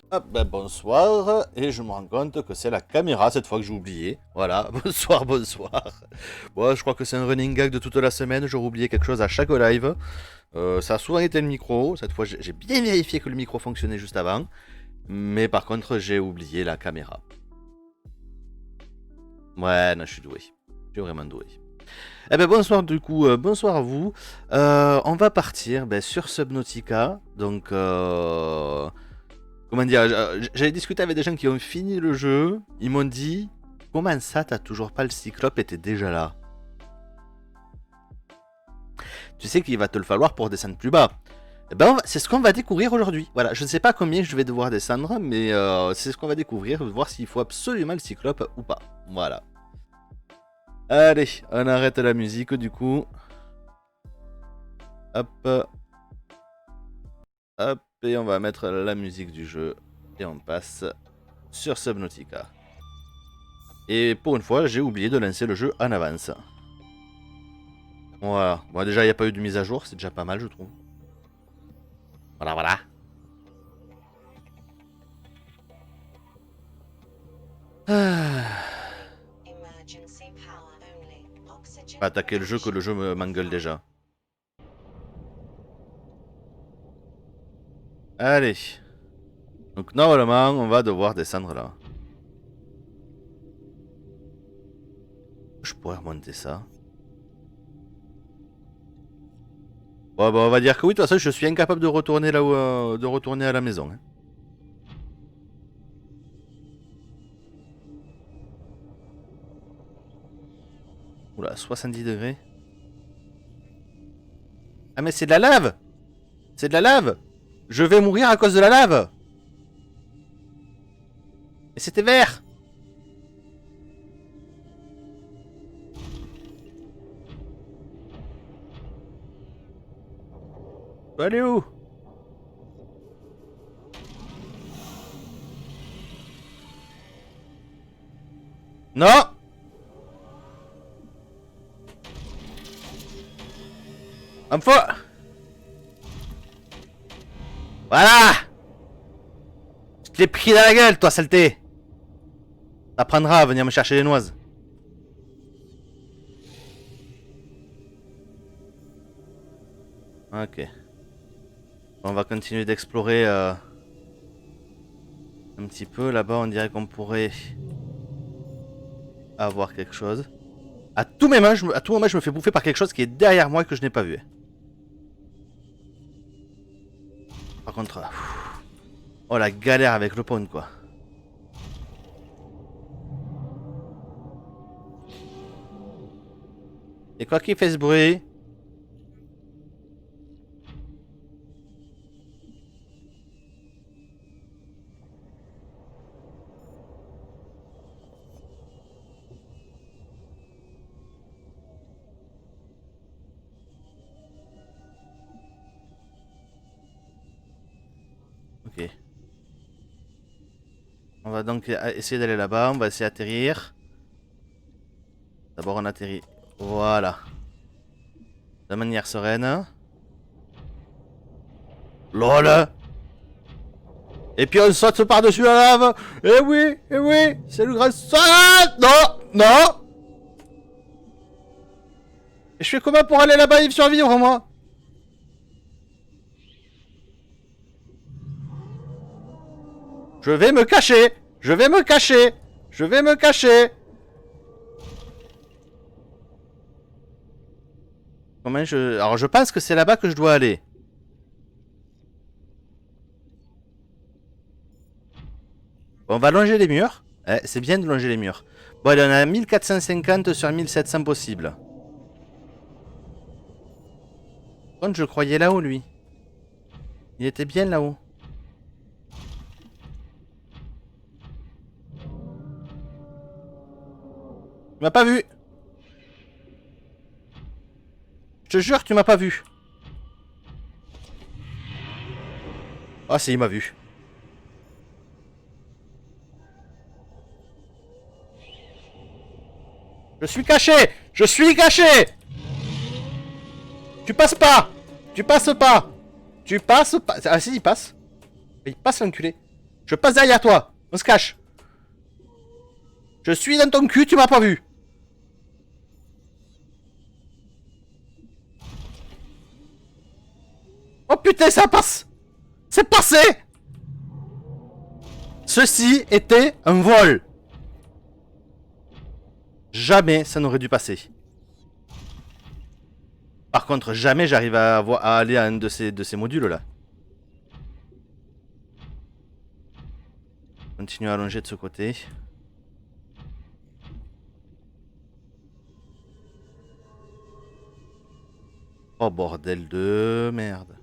Ah ben bonsoir, et je me rends compte que c'est la caméra cette fois que j'ai oublié. Voilà, bonsoir, bonsoir. Bon, je crois que c'est un running gag de toute la semaine, j'aurais oublié quelque chose à chaque live. Ça a souvent été le micro, cette fois j'ai bien vérifié que le micro fonctionnait juste avant. Mais par contre j'ai oublié la caméra. Ouais, non, je suis doué. Je suis vraiment doué. Eh ben bonsoir du coup, bonsoir à vous. On va partir sur Subnautica, donc... Comment dire, j'avais discuté avec des gens qui ont fini le jeu. Ils m'ont dit, comment ça, t'as toujours pas le cyclope et t'es déjà là? Tu sais qu'il va te le falloir pour descendre plus bas. Eh ben, c'est ce qu'on va découvrir aujourd'hui. Voilà, je ne sais pas combien je vais devoir descendre, mais c'est ce qu'on va découvrir, voir s'il faut absolument le cyclope ou pas. Voilà. Allez, on arrête la musique du coup. Hop. Hop, et on va mettre la musique du jeu. Et on passe sur Subnautica. Et pour une fois, j'ai oublié de lancer le jeu en avance. Voilà. Bon, déjà, il n'y a pas eu de mise à jour, c'est déjà pas mal, je trouve. Voilà, voilà. Ah. Pas attaquer le jeu que le jeu m'engueule déjà. Allez. Donc, normalement, on va devoir descendre là. Je pourrais remonter ça. Bon, bah, on va dire que oui, de toute façon, je suis incapable de retourner là où, de retourner à la maison. Hein. Oula, 70 degrés. Ah, mais c'est de la lave! C'est de la lave! Je vais mourir à cause de la lave! Et c'était vert! Je peux aller où? Non! Un faut... Voilà! Je te l'ai pris dans la gueule, toi, saleté! T'apprendras à venir me chercher les noises. Ok. On va continuer d'explorer un petit peu. Là-bas, on dirait qu'on pourrait avoir quelque chose. À tout moment, je me fais bouffer par quelque chose qui est derrière moi et que je n'ai pas vu. Par contre... Oh, la galère avec le pont, quoi. Et quoi qui fait ce bruit? Ok. On va donc essayer d'aller là-bas. On va essayer d'atterrir. D'abord, on atterrit. Voilà. De manière sereine. LOL! Et puis on saute par-dessus la lave. Eh oui, c'est le grand saut. Non, non. Et je fais comment pour aller là-bas et survivre, moi? Je vais me cacher. Je vais me cacher. Je vais me cacher. Comment je... Alors je pense que c'est là-bas que je dois aller. Bon, on va longer les murs. C'est bien de longer les murs. Bon, il y en a 1450 sur 1700 possibles. Par contre, je croyais là-haut, lui. Il était bien là-haut. Tu m'as pas vu. Je te jure, tu m'as pas vu. Ah, si, il m'a vu. Je suis caché. Je suis caché. Tu passes pas. Tu passes pas. Tu passes pas. Ah si, il passe. Il passe l'enculé. Je passe derrière toi. On se cache. Je suis dans ton cul, tu m'as pas vu. Oh putain, ça passe. C'est passé. Ceci était un vol. Jamais ça n'aurait dû passer. Par contre, jamais j'arrive à aller à un de ces modules là. Continue à allonger de ce côté. Oh bordel de merde.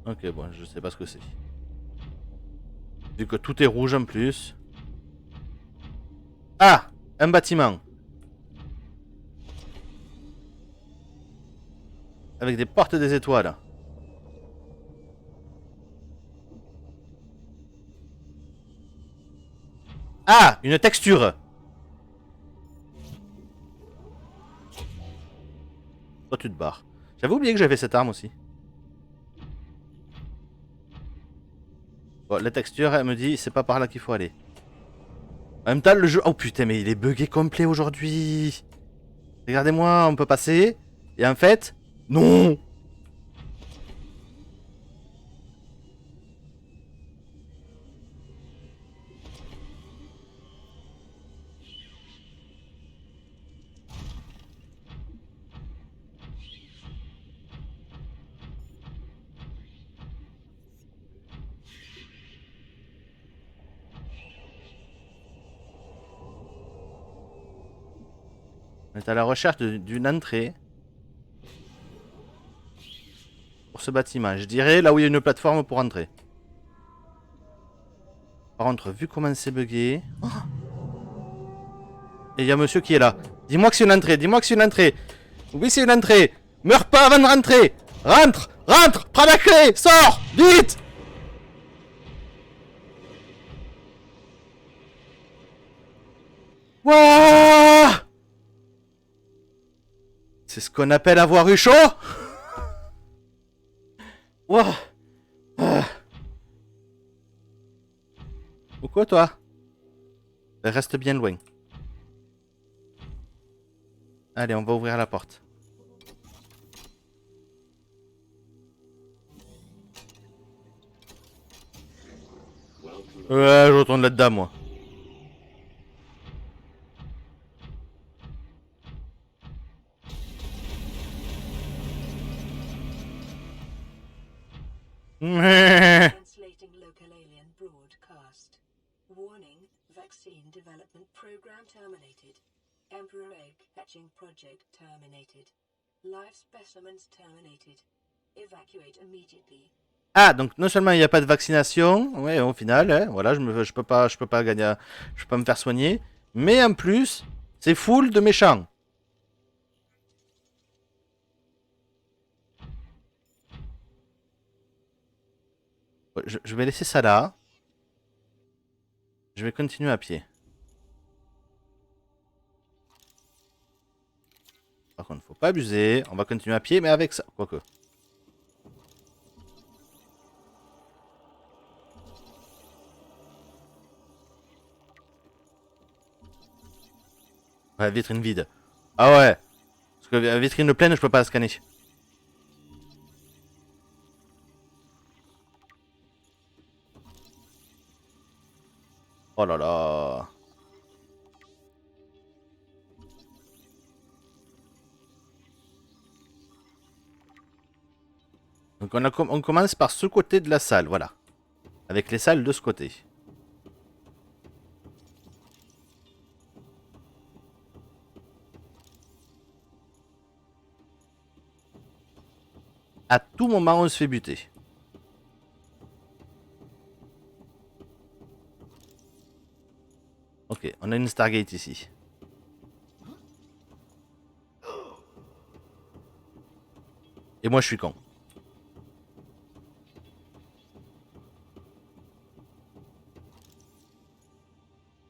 Ok, bon, je sais pas ce que c'est. Vu que tout est rouge en plus. Ah, un bâtiment. Avec des portes des étoiles. Ah, une texture. Toi, tu te barres. J'avais oublié que j'avais cette arme aussi. Bon, la texture, elle me dit, c'est pas par là qu'il faut aller. En même temps, le jeu... Oh putain, mais il est bugué complet aujourd'hui. Regardez-moi, on peut passer. Et en fait... Non. On est à la recherche d'une entrée. Pour ce bâtiment. Je dirais là où il y a une plateforme pour entrer. Par contre, vu comment c'est bugué... Oh. Et il y a monsieur qui est là. Dis-moi que c'est une entrée, dis-moi que c'est une entrée. Oui, c'est une entrée. Meurs pas avant de rentrer. Rentre, rentre, prends la clé, sors, vite. Wouah. C'est ce qu'on appelle avoir eu chaud. Wouah. Ah. Pourquoi toi? Reste bien loin. Allez, on va ouvrir la porte. Ouais, je retourne là-dedans, moi. Translating local alien broadcast. Warning, vaccine development program terminated. Emperor egg hatching project terminated. Live specimens terminated. Evacuate immediately. Ah, donc non seulement il n'y a pas de vaccination, ouais, au final, hein, voilà, je peux pas gagner, je peux pas me faire soigner, mais en plus, c'est full de méchants. Je vais laisser ça là. Je vais continuer à pied. Par contre, faut pas abuser. On va continuer à pied, mais avec ça, quoique. Ouais, vitrine vide. Ah ouais. Parce que vitrine pleine, je peux pas la scanner. Oh là là. Donc on commence par ce côté de la salle, voilà. Avec les salles de ce côté. À tout moment, on se fait buter. Ok, on a une Stargate ici. Et moi, je suis con.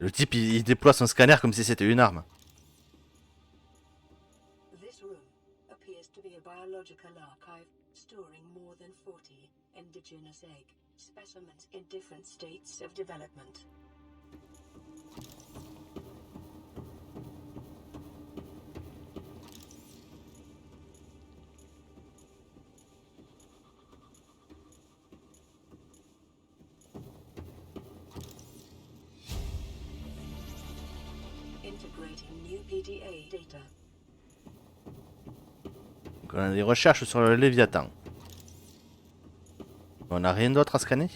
Le type, il déploie son scanner comme si c'était une arme. This room appears to be a biological archive storing more than 40 indigenous egg specimens in different states of development. Integrating new PDA data. Donc on a des recherches sur le Léviathan. On n'a rien d'autre à scanner?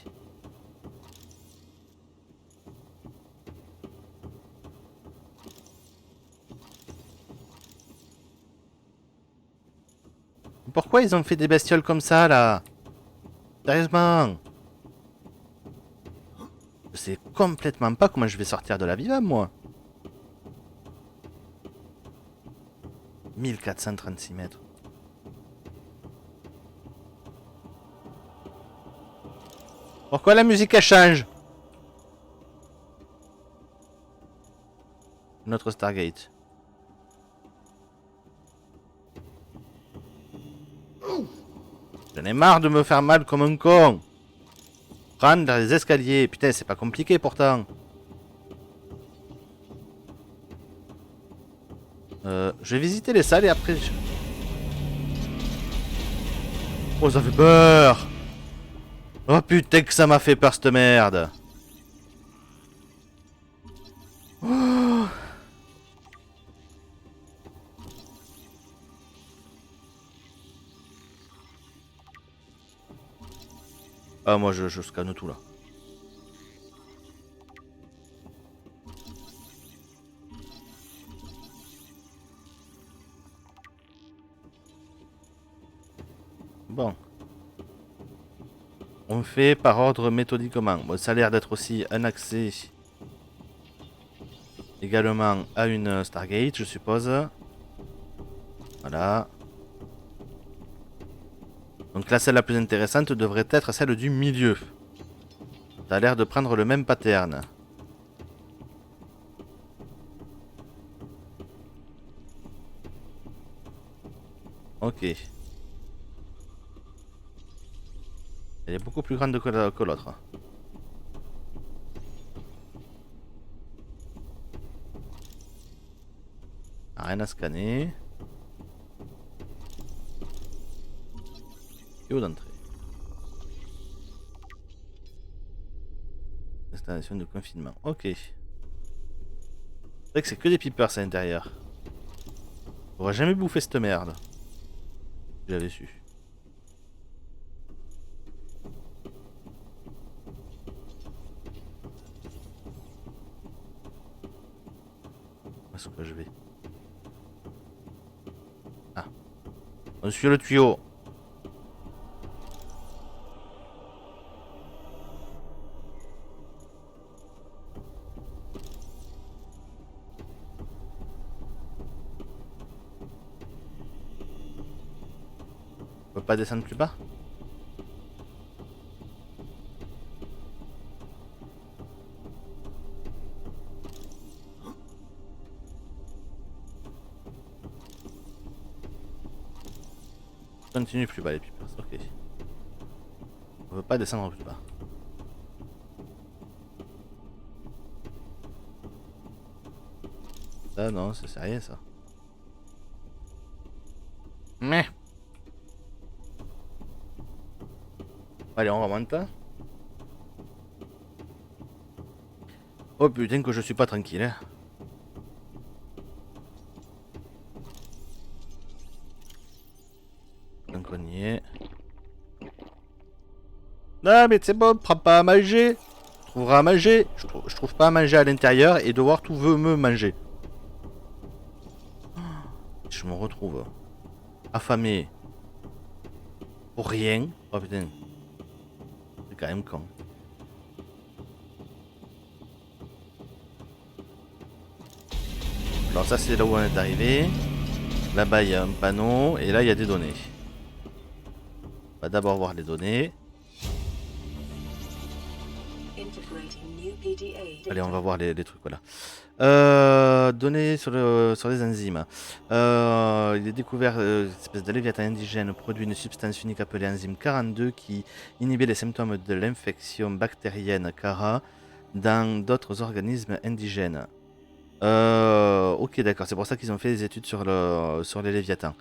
Pourquoi ils ont fait des bestioles comme ça là? Sérieusement? Je sais complètement pas comment je vais sortir de la vivable moi. 1436 mètres. Pourquoi la musique elle change? Notre Stargate. J'en ai marre de me faire mal comme un con. Prendre les escaliers. Putain, c'est pas compliqué pourtant. Je vais visiter les salles et après... Oh, ça fait peur. Oh putain que ça m'a fait peur cette merde. Oh. Ah moi je scanne tout là. Bon. On fait par ordre méthodiquement. Bon, ça a l'air d'être aussi un accès également à une Stargate, je suppose. Voilà. Donc la celle la plus intéressante devrait être celle du milieu. Ça a l'air de prendre le même pattern. Ok. Elle est beaucoup plus grande que l'autre. Rien à scanner. Tuyau d'entrée. Installation de confinement. Ok. C'est vrai que c'est que des peepers à l'intérieur. J'aurais jamais bouffé cette merde. J'avais su. Où est-ce que je vais? Ah. On suit le tuyau. On peut pas descendre plus bas? Continue plus bas les peepers, ok. On peut pas descendre plus bas. Ça non, c'est sérieux ça. Mais. Allez, on remonte. Oh putain que je suis pas tranquille. Hein. Donc on y est. Non mais c'est bon, prends pas à manger. Tu trouveras à manger. Je trouve pas à manger à l'intérieur et devoir tout veut me manger. Je me retrouve affamé. Pour rien. Oh putain. C'est quand même con. Alors ça c'est là où on est arrivé. Là-bas il y a un panneau et là il y a des données. On va d'abord voir les données. Integrating new PDA Allez, on va data. voir les trucs, voilà. Données sur les enzymes. Il est découvert une espèce de léviathan indigène produit une substance unique appelée enzyme 42 qui inhibait les symptômes de l'infection bactérienne CARA dans d'autres organismes indigènes. Ok, d'accord, c'est pour ça qu'ils ont fait des études sur les léviathans.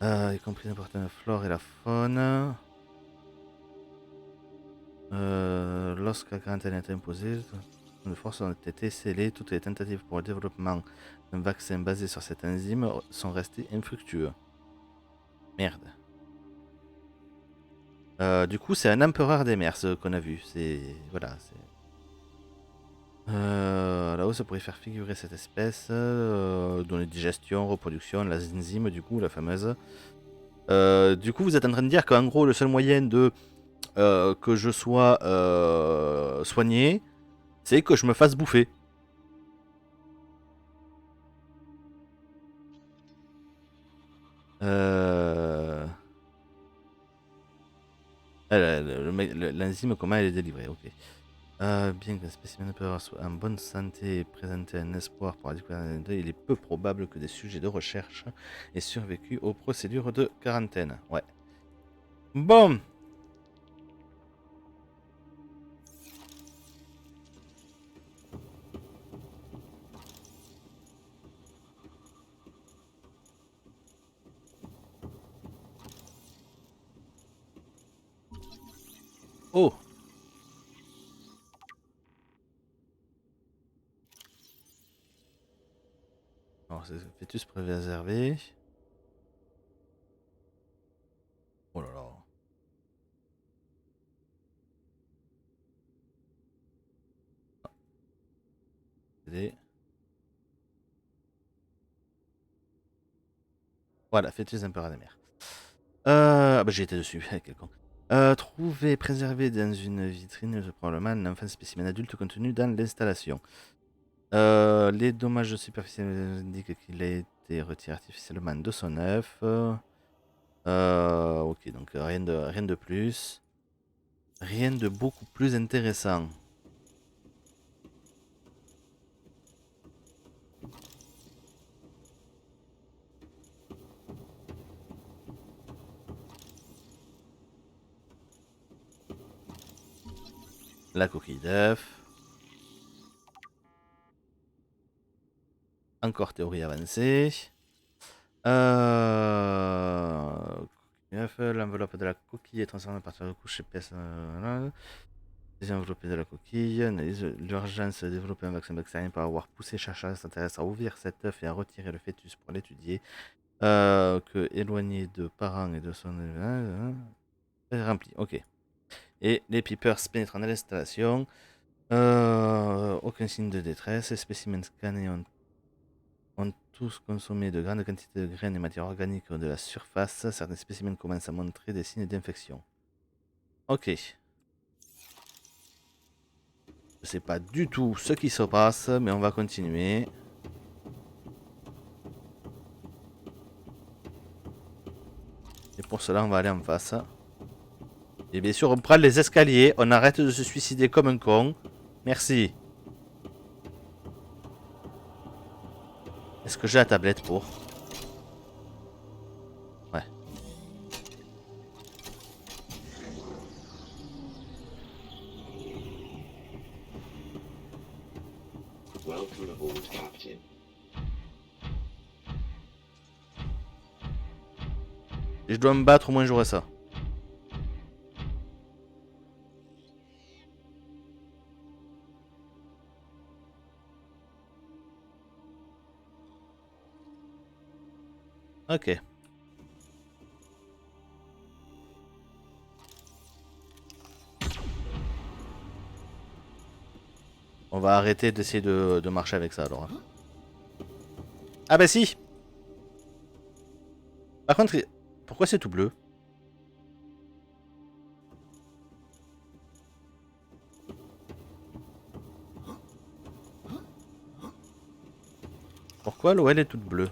Y compris n'importe la flore et la faune. Lorsque la quarantaine est imposée, de force ont été scellées. Toutes les tentatives pour le développement d'un vaccin basé sur cette enzyme sont restées infructueuses. Merde. Du coup, c'est un empereur des mers ce qu'on a vu. C'est voilà. Là-haut, ça pourrait faire figurer cette espèce dont les digestion, reproduction, la enzyme, du coup, la fameuse. Du coup, vous êtes en train de dire qu'en gros, le seul moyen de que je sois soigné, c'est que je me fasse bouffer. L'enzyme, comment elle est délivrée, ok. Bien que le spécimen soit en bonne santé et présenter un espoir pour la découverte, il est peu probable que des sujets de recherche aient survécu aux procédures de quarantaine. Ouais. Bon. Oh. Alors, c'est fœtus préservé. Oh là là. Voilà, fœtus empereur des mers. Bah j'ai été dessus, quel con. Trouvé préservé dans une vitrine, probablement un enfant spécimen adulte contenu dans l'installation. Les dommages superficiels indiquent qu'il a été retiré artificiellement de son œuf. Ok, donc rien de plus. Rien de beaucoup plus intéressant. La coquille d'œuf. Encore théorie avancée. L'enveloppe de la coquille est transformée à partir de couches épaisses. Les enveloppés de la coquille. Analyse l'urgence de développer un vaccin bactérien pour avoir poussé chercheurs extraterrestres à ouvrir cet œuf et à retirer le fœtus pour l'étudier. Que éloigné de parents et de son. Rempli, ok. Et les peepers pénétrant dans l'installation. Aucun signe de détresse. Les spécimens scannés ont tous consommé de grandes quantités de graines et matières organiques de la surface. Certains spécimens commencent à montrer des signes d'infection. Ok. Je sais pas du tout ce qui se passe, mais on va continuer. Et pour cela, on va aller en face. Et bien sûr, on prend les escaliers. On arrête de se suicider comme un con. Merci. Est-ce que j'ai la tablette pour? Ouais. Welcome aboard, Captain. Si je dois me battre, au moins j'aurai ça. Ok. On va arrêter d'essayer de marcher avec ça alors. Ah bah si. Par contre, pourquoi c'est tout bleu? Pourquoi l'eau elle est toute bleue?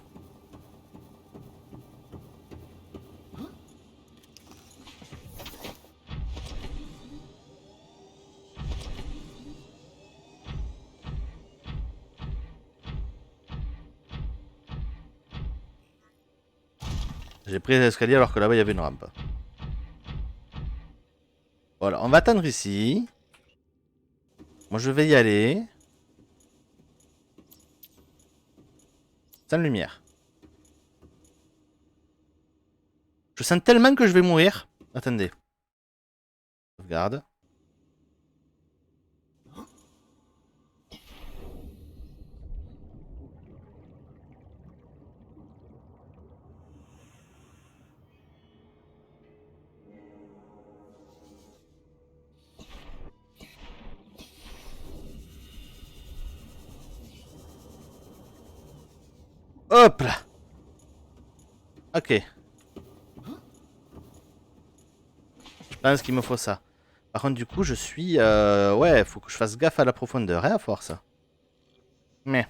J'ai pris les escaliers alors que là-bas il y avait une rampe. Voilà, on va attendre ici. Moi je vais y aller. Sans lumière. Je sens tellement que je vais mourir. Attendez. Sauvegarde. Hop là. Ok. Je pense qu'il me faut ça. Par contre, du coup, je suis... Ouais, faut que je fasse gaffe à la profondeur, hein, à force. Mais...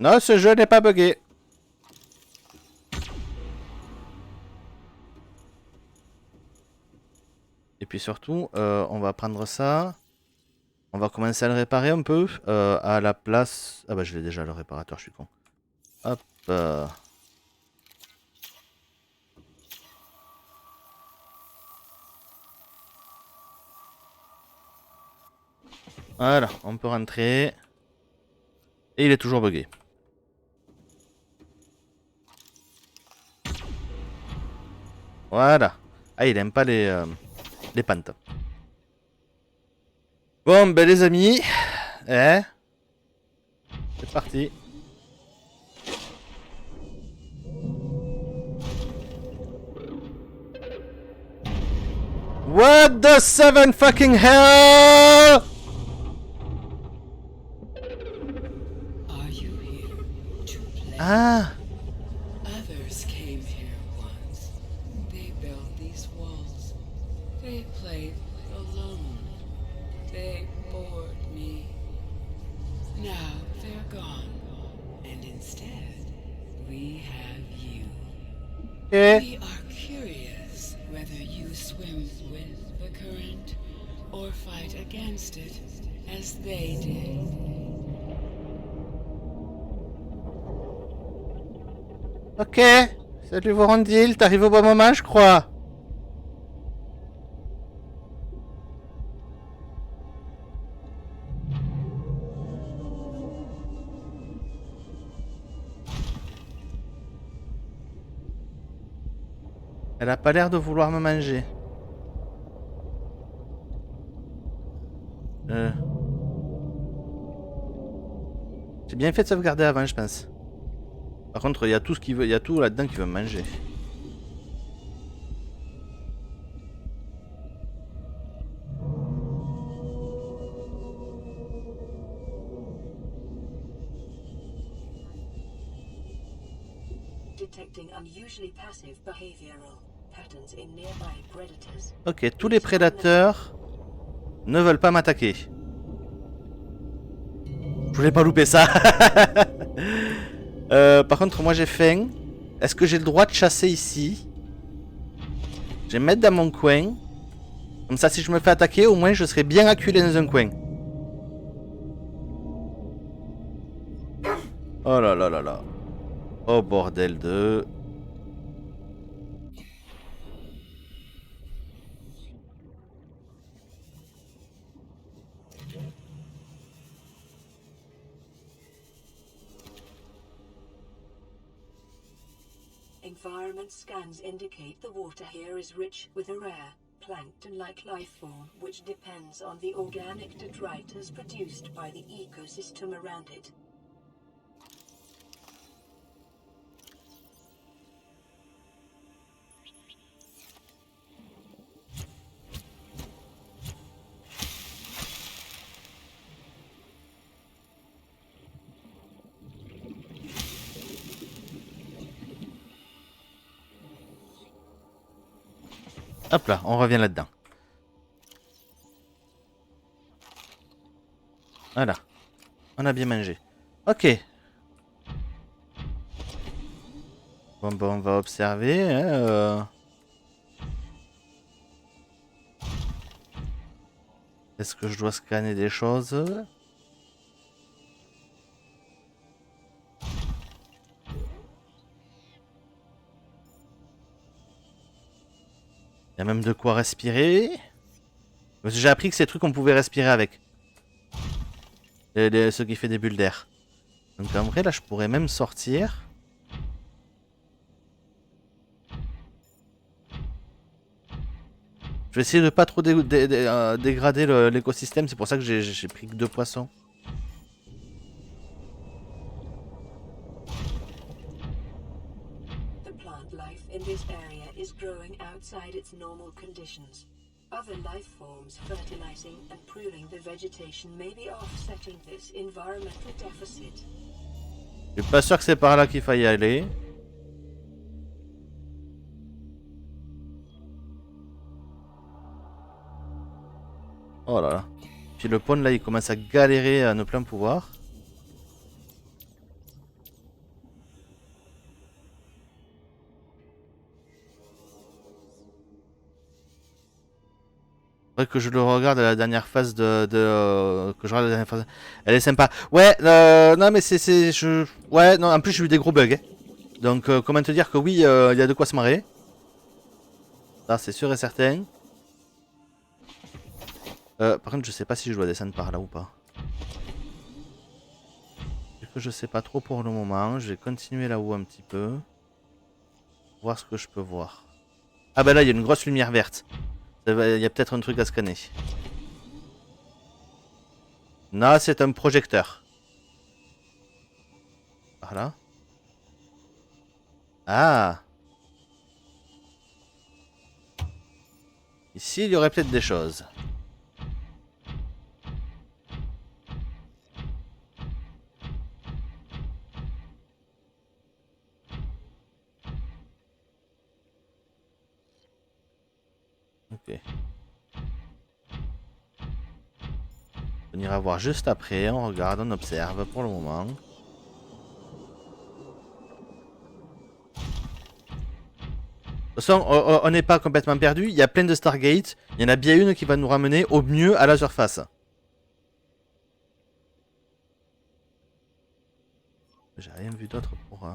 Non, ce jeu n'est pas buggé. Et puis surtout, on va prendre ça. On va commencer à le réparer un peu. À la place... Ah bah, je l'ai déjà, le réparateur, je suis con. Hop. Voilà, on peut rentrer. Et il est toujours bugué. Voilà. Ah, il aime pas les pentes. Bon, ben les amis. C'est parti. What the seven fucking hell? Are you here to play? Ah. Others came here once. They built these walls. They played alone. They bored me. Now they're gone. And instead, we have you. Okay. We are curious whether you swim with the current or fight against it as they did. Ok. Salut Vorondil, t'arrives au bon moment, je crois. Elle a pas l'air de vouloir me manger. J'ai bien fait de sauvegarder avant, je pense. Par contre, il y a tout ce qui veut, il y a tout là-dedans qui veut me manger. Detecting unusually passive behavioral patterns in nearby predators. Ok, tous les prédateurs ne veulent pas m'attaquer. Je voulais pas louper ça. Par contre, moi j'ai faim. Est-ce que j'ai le droit de chasser ici? Je vais me mettre dans mon coin. Comme ça, si je me fais attaquer, au moins je serai bien acculé dans un coin. Oh là là là là. Oh bordel de... Environment scans indicate the water here is rich with a rare, plankton-like life form which depends on the organic detritus produced by the ecosystem around it. Hop là, on revient là-dedans. Voilà. On a bien mangé. Ok. Bon, bah, on va observer. Hein, Est-ce que je dois scanner des choses? Il y a même de quoi respirer. Parce que j'ai appris que ces trucs on pouvait respirer avec. Ce qui fait des bulles d'air. Donc en vrai là je pourrais même sortir. Je vais essayer de pas trop dégrader l'écosystème, c'est pour ça que j'ai pris que 2 poissons. The plant life in this area is growing outside its normal conditions. Other life forms fertilizing and pruning the vegetation may be offsetting this environmental deficit. Je suis pas sûr que c'est par là qu'il faille aller. Oh là là. Puis le pont là il commence à galérer à ne plein pouvoir. Faudrait que je le regarde à la dernière phase que je regarde la dernière phase. Elle est sympa. Ouais, non mais ouais, non, en plus j'ai eu des gros bugs. Hein. Donc comment te dire que oui, il y a de quoi se marrer. Ça c'est sûr et certain. Par contre je sais pas si je dois descendre par là ou pas. Vu que je sais pas trop pour le moment, je vais continuer là-haut un petit peu. Voir ce que je peux voir. Ah bah là il y a une grosse lumière verte. Il y a peut-être un truc à scanner. Non, c'est un projecteur. Par là. Ah. Ici, il y aurait peut-être des choses. Ok. On ira voir juste après, on regarde, on observe pour le moment. De toute façon, on n'est pas complètement perdu, il y a plein de Stargate, il y en a bien une qui va nous ramener au mieux à la surface. J'ai rien vu d'autre pour...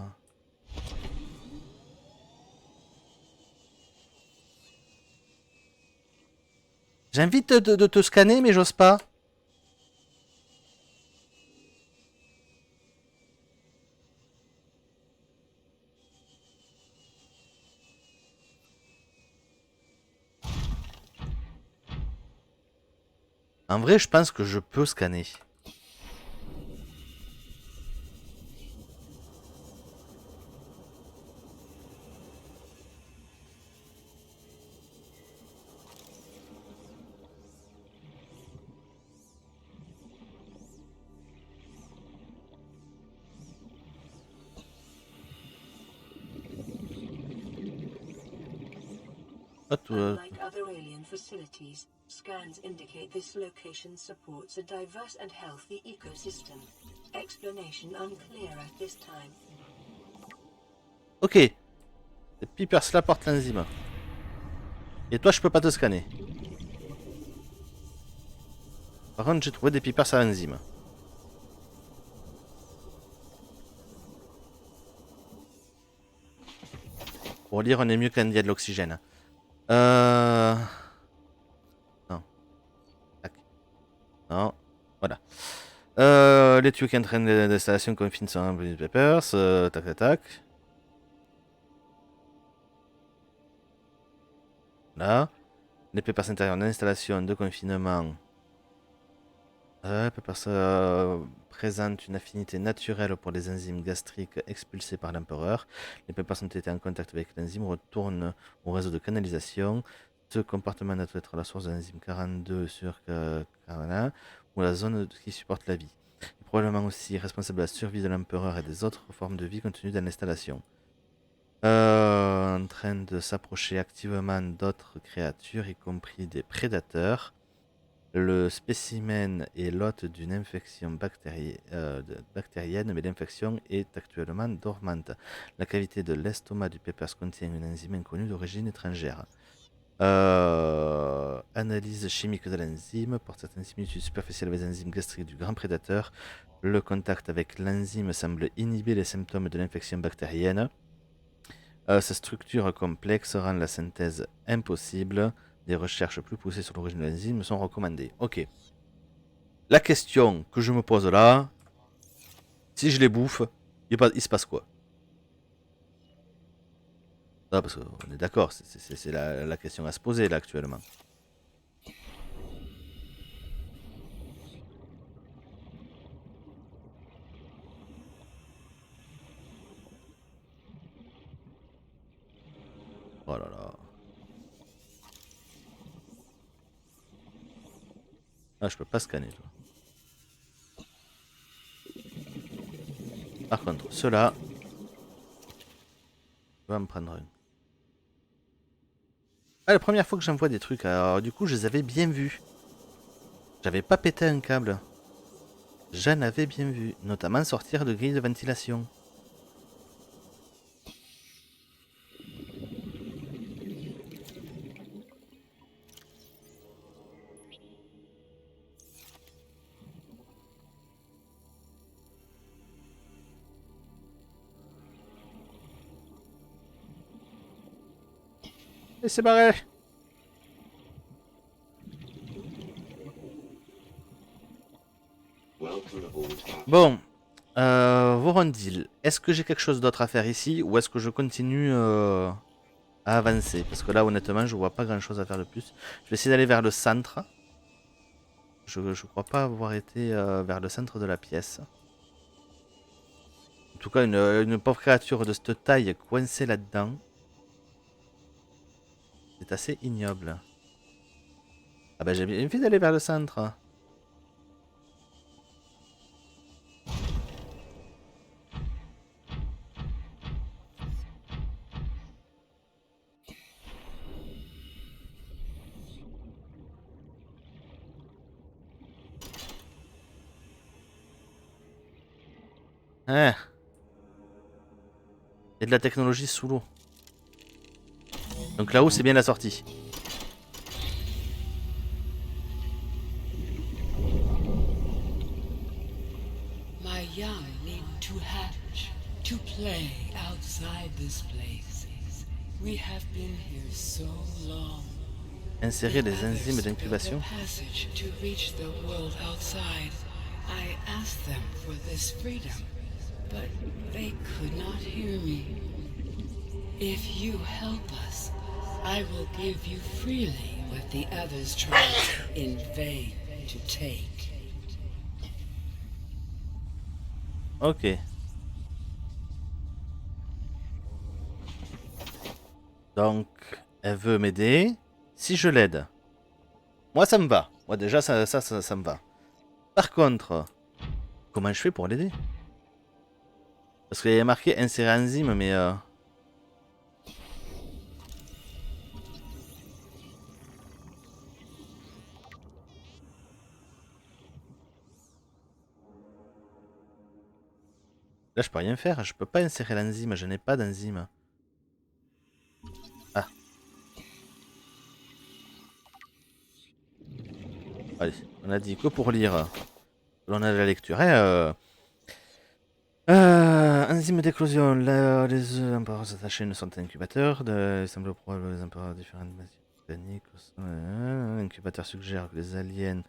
J'ai envie de te scanner, mais j'ose pas. En vrai, je pense que je peux scanner. Unlike other alien facilities, scans indicate this location supports a diverse and healthy ecosystem. Explanation unclear at this time. Ok. Cette Peepers là porte l'enzyme. Et toi, je peux pas te scanner. Par contre, j'ai trouvé des Peepers à l'enzyme. Pour lire, on est mieux quand il y a de l'oxygène. Non. Tac. Non. Voilà. Les tuyaux qui entraînent l'installation confine sur un peu de Peepers. Tac, tac, tac. Là. Les Peepers intérieurs d'installation de confinement. Peepers présentent une affinité naturelle pour les enzymes gastriques expulsées par l'empereur. Les Peepers ont été en contact avec l'enzyme, retournent au réseau de canalisation. Ce comportement doit être la source de l'enzyme 42 sur Carolina, ou la zone qui supporte la vie. Il est probablement aussi responsable de la survie de l'empereur et des autres formes de vie contenues dans l'installation. En train de s'approcher activement d'autres créatures, y compris des prédateurs. Le spécimen est l'hôte d'une infection bactérienne, mais l'infection est actuellement dormante. La cavité de l'estomac du Peepers contient une enzyme inconnue d'origine étrangère. Analyse chimique de l'enzyme porte certaines similitudes superficielles avec les enzymes gastriques du grand prédateur. Le contact avec l'enzyme semble inhiber les symptômes de l'infection bactérienne. Cette structure complexe rend la synthèse impossible. Des recherches plus poussées sur l'origine de l'enzyme sont recommandées. Ok. La question que je me pose là, si je les bouffe, il se passe quoi? Ah, parce qu'on est d'accord, c'est la question à se poser là actuellement. Oh là là. Ah, je peux pas scanner, toi. Par contre, ceux-là, je vais en prendre un. Ah, la première fois que j'envoie des trucs, alors du coup, je les avais bien vus. J'avais pas pété un câble. J'en avais bien vu, notamment sortir de grille de ventilation. Et c'est barré. Welcome aboard, Captain. Bon, Vorondil, est-ce que j'ai quelque chose d'autre à faire ici ou est-ce que je continue à avancer? Parce que là, honnêtement, je vois pas grand-chose à faire de plus. Je vais essayer d'aller vers le centre. Je crois pas avoir été vers le centre de la pièce. En tout cas, une pauvre créature de cette taille coincée là-dedans. C'est assez ignoble. Ah bah j'ai bien envie d'aller vers le centre. Hein. Il y a de la technologie sous l'eau. Donc là-haut, c'est bien la sortie. My young need to hatch, to play outside this place. We have been here so long. Insérer les The enzymes others built d'incubation. a passage to reach the world outside. I asked them for this freedom, but they could not hear me. If you help us, I will give you freely what the others tried in vain to take. Ok. Donc, elle veut m'aider. Si je l'aide, moi ça me va. Moi déjà, ça me va. Par contre, comment je fais pour l'aider? Parce qu'il y a marqué insérer enzyme, mais... Là, je peux rien faire. Je peux pas insérer l'enzyme. Je n'ai pas d'enzyme. Ah. Allez, on a dit que pour lire, on a la lecture. Enzyme d'éclosion. Les œufs empereurs attachés ne sont incubateurs. Il semble probable que les empereurs différents organiques. L'incubateur suggère que les aliens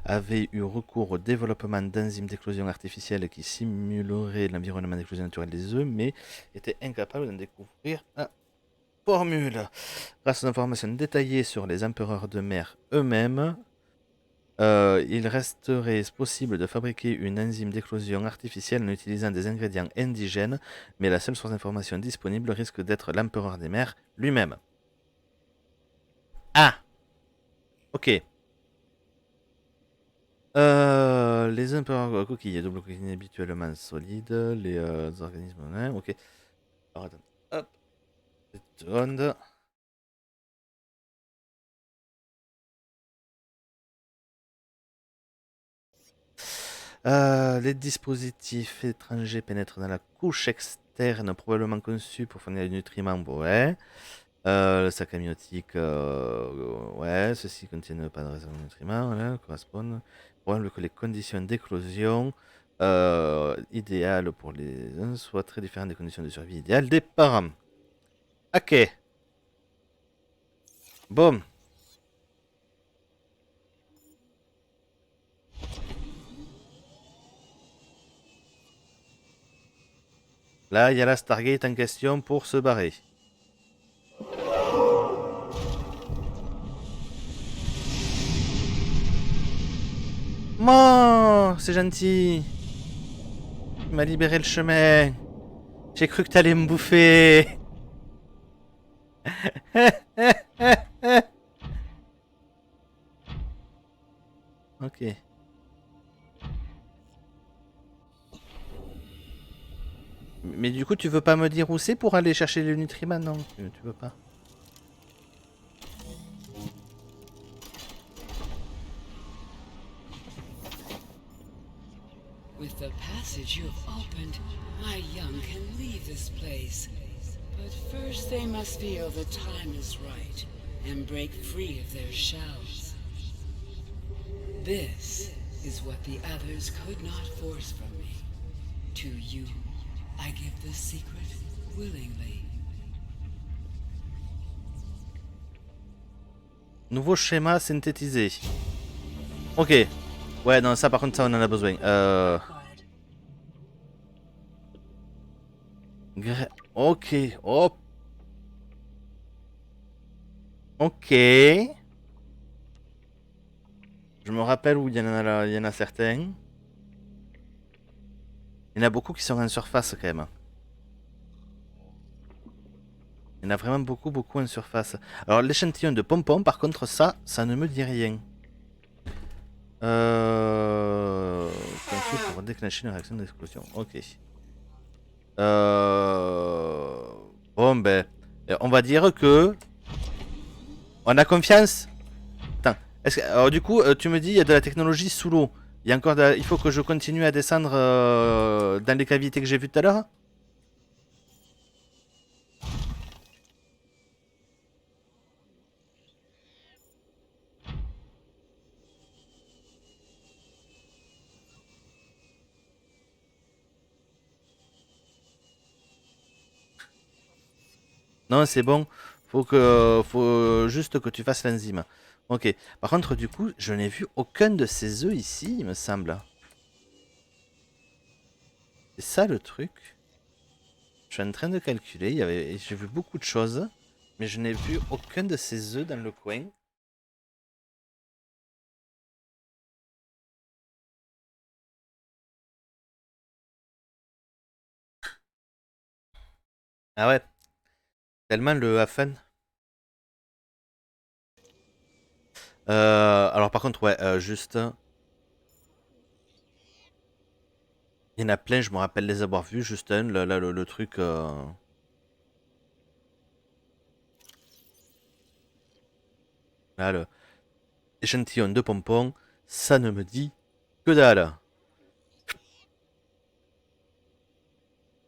avaient eu recours au développement d'enzymes d'éclosion artificielles qui simuleraient l'environnement d'éclosion naturel des œufs, mais étaient incapables d'en découvrir la formule. Grâce aux informations détaillées sur les empereurs de mer eux-mêmes, il resterait possible de fabriquer une enzyme d'éclosion artificielle en utilisant des ingrédients indigènes, mais la seule source d'information disponible risque d'être l'empereur des mers lui-même. Ah! Ok. Les empereurs coquilles, double coquille habituellement solides, les organismes... Ouais, ok. Alors attends. Hop. 2 secondes. Les dispositifs étrangers pénètrent dans la couche externe, probablement conçus pour fournir des nutriments. Ouais. Le sac amniotique, ouais. Ceux-ci contiennent pas de réserve de nutriments. Voilà, correspondent. Probable que les conditions d'éclosion idéales pour les uns soient très différentes des conditions de survie idéales des parents. Ok. Boum. Là, il y a la Stargate en question pour se barrer. Moi, c'est gentil. Tu m'as libéré le chemin. J'ai cru que t'allais me bouffer. Ok. Mais du coup, tu veux pas me dire où c'est pour aller chercher les nutriments? Non, tu veux pas. With the passage you have opened, my young can leave this place. But first they must feel the time is right and break free of their shells. This is what the others could not force from me. To you, I give the secret willingly. Nouveau schéma synthétisé. Ok. Ouais, non, ça par contre, ça on en a besoin. Ok. Oh. Ok. Je me rappelle où il y en a là, il y en a certains. Il y en a beaucoup qui sont en surface quand même. Il y en a vraiment beaucoup en surface. Alors l'échantillon de pompon, par contre, ça ne me dit rien. Conçu pour déclencher une réaction d'explosion. Ok. Bon ben, on va dire que on a confiance. Attends. Alors du coup, tu me dis il y a de la technologie sous l'eau. Il y a encore il faut que je continue à descendre dans les cavités que j'ai vues tout à l'heure. Non, c'est bon. Faut juste que tu fasses l'enzyme. Ok. Par contre, du coup, je n'ai vu aucun de ces œufs ici, il me semble. C'est ça le truc. Je suis en train de calculer. J'ai vu beaucoup de choses, mais je n'ai vu aucun de ces œufs dans le coin. Ah ouais. Tellement le Hafen. Alors par contre, ouais, juste. Il y en a plein, je me rappelle les avoir vus, juste un, là, le truc. Là, le échantillon de pompons, ça ne me dit que dalle.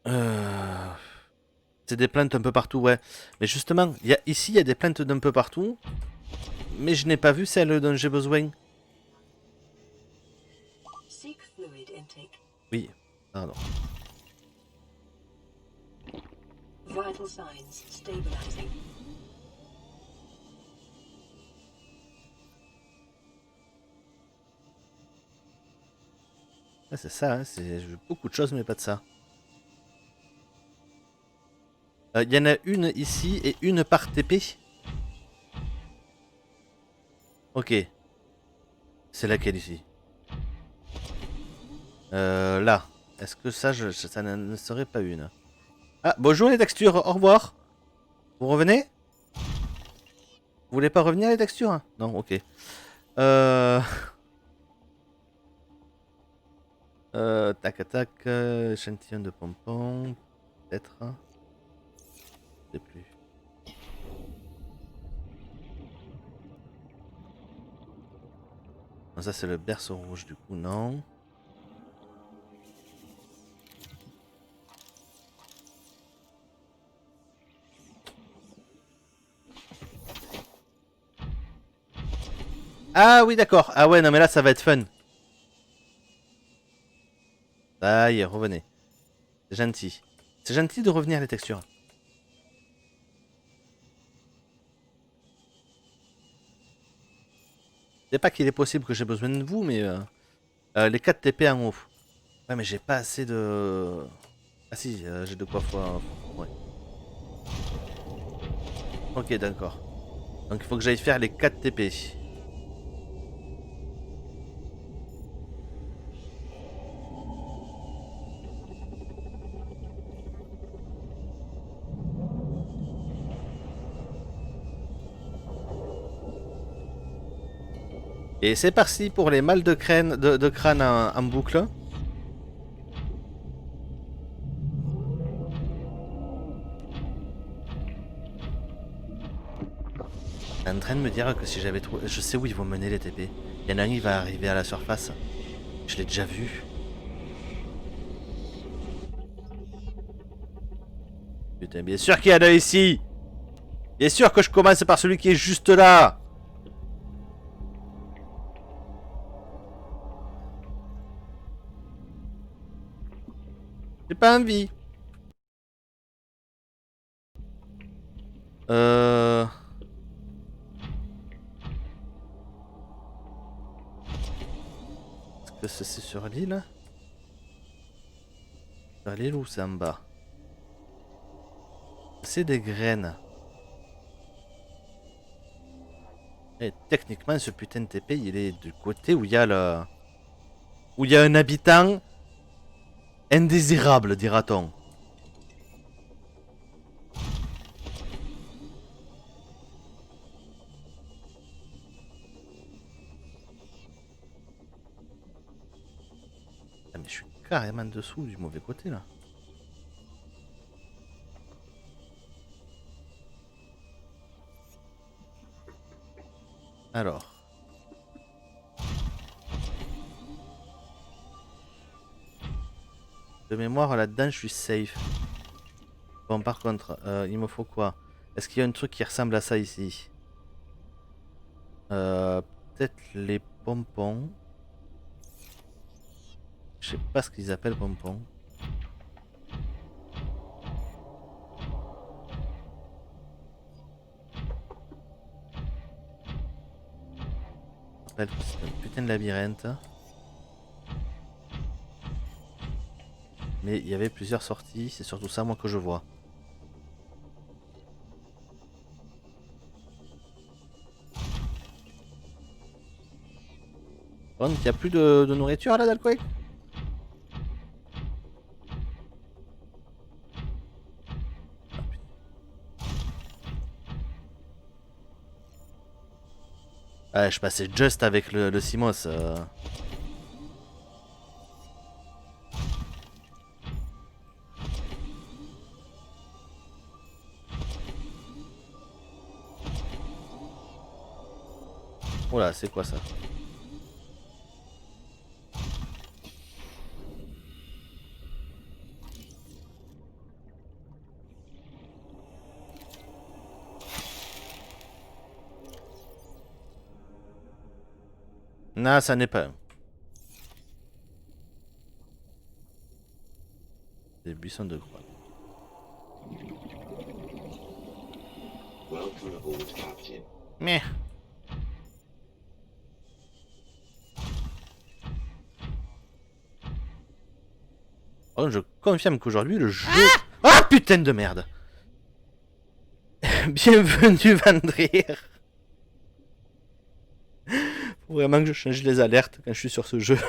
Euh, C'est des plantes un peu partout, ouais. Mais justement, ici, il y a des plantes d'un peu partout. Mais je n'ai pas vu celle dont j'ai besoin. Seek fluid intake. Oui, pardon. Vital signs stabilizing. Ah, c'est ça, hein, c'est beaucoup de choses, mais pas de ça. Il y en a une ici et une par TP. Ok. C'est laquelle ici? Là. Est-ce que ça, ça ne serait pas une? Ah, bonjour les textures, au revoir. Vous revenez? Vous voulez pas revenir les textures? Non, ok. Euh... tac, tac, échantillon de pompons, peut-être. Je sais plus. Non, ça c'est le berceau rouge du coup, non. Ah oui, d'accord. Ah ouais, non mais là ça va être fun. Ça y est, revenez. C'est gentil. C'est gentil de revenir les textures. C'est pas qu'il est possible que j'ai besoin de vous, mais les 4 TP en haut. Ouais, mais j'ai pas assez de... Ah si, j'ai de quoi fois... Ouais. Ok, d'accord. Donc il faut que j'aille faire les 4 TP. Et c'est parti pour les mâles de crâne en boucle. T'es en train de me dire que si j'avais trouvé... Je sais où ils vont mener les TP. Il y en a un, il va arriver à la surface. Je l'ai déjà vu. Putain, bien sûr qu'il y en a ici. Bien sûr que je commence par celui qui est juste là. J'ai pas envie. Est-ce que c'est sur l'île? Sur l'île ou c'est en bas? C'est des graines. Et techniquement, ce putain de TP, il est du côté où il y a le... Où il y a un habitant indésirable, dira-t-on. Ah, mais je suis carrément dessous du mauvais côté, là. Alors. De mémoire, là-dedans, je suis safe. Bon, par contre, il me faut quoi? Est-ce qu'il y a un truc qui ressemble à ça ici? Peut-être les pompons. Je sais pas ce qu'ils appellent pompons. Je rappelle que c'est un putain de labyrinthe. Mais il y avait plusieurs sorties, c'est surtout ça moi que je vois. Bon, il n'y a plus de nourriture là dans le coin? Ah, je passais juste avec le Simos. Oh là, c'est quoi ça? Non, ça n'est pas un. Des buissons de grotte. Welcome aboard, Captain. Mais. Oh, je confirme qu'aujourd'hui le jeu... Ah putain de merde. Bienvenue Vandrir. Faut vraiment que je change les alertes quand je suis sur ce jeu.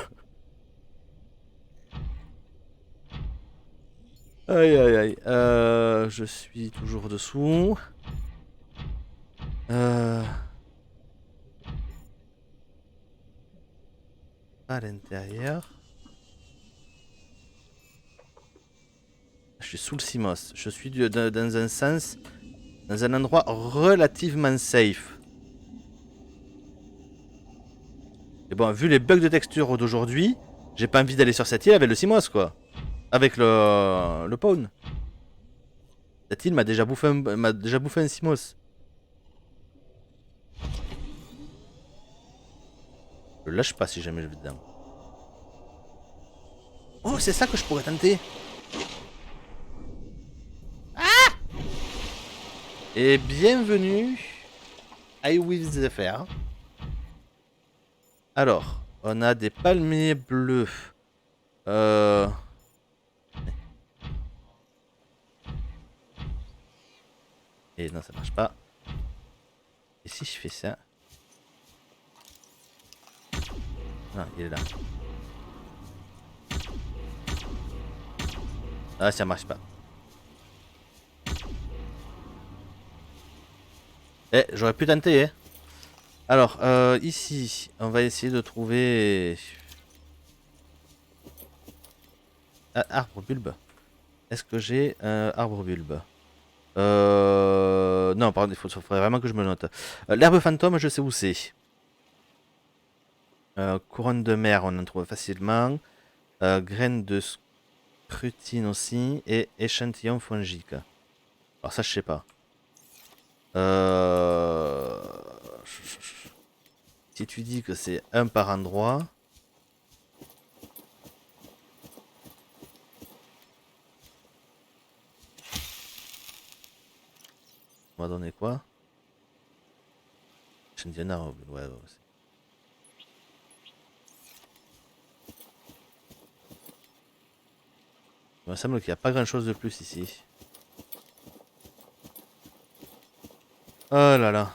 Aïe aïe aïe. Je suis toujours dessous. À l'intérieur. Je suis sous le Simos. Je suis dans un sens... Dans un endroit relativement safe. Et bon, vu les bugs de texture d'aujourd'hui, j'ai pas envie d'aller sur cette île avec le Simos, quoi. Avec le pawn. Cette île m'a déjà bouffé un Simos. Je le lâche pas si jamais je vais dedans. Oh, c'est ça que je pourrais tenter. Ah! Et bienvenue à With the Fair. Alors, on a des palmiers bleus. Et non, ça marche pas. Et si je fais ça? Non, il est là. Ah, ça marche pas. Eh, j'aurais pu tenter, hein. Alors, ici, on va essayer de trouver... Ah, arbre bulbe. Est-ce que j'ai un arbre bulbe? Non, pardon, il faudrait vraiment que je me note. L'herbe fantôme, je sais où c'est. Couronne de mer, on en trouve facilement. Graines de scrutine aussi. Et échantillon fongique. Alors ça, je sais pas. Si tu dis que c'est un par endroit... On va donner quoi? Échantillon, ouais, ouais. Il me semble qu'il n'y a pas grand chose de plus ici. Oh là là.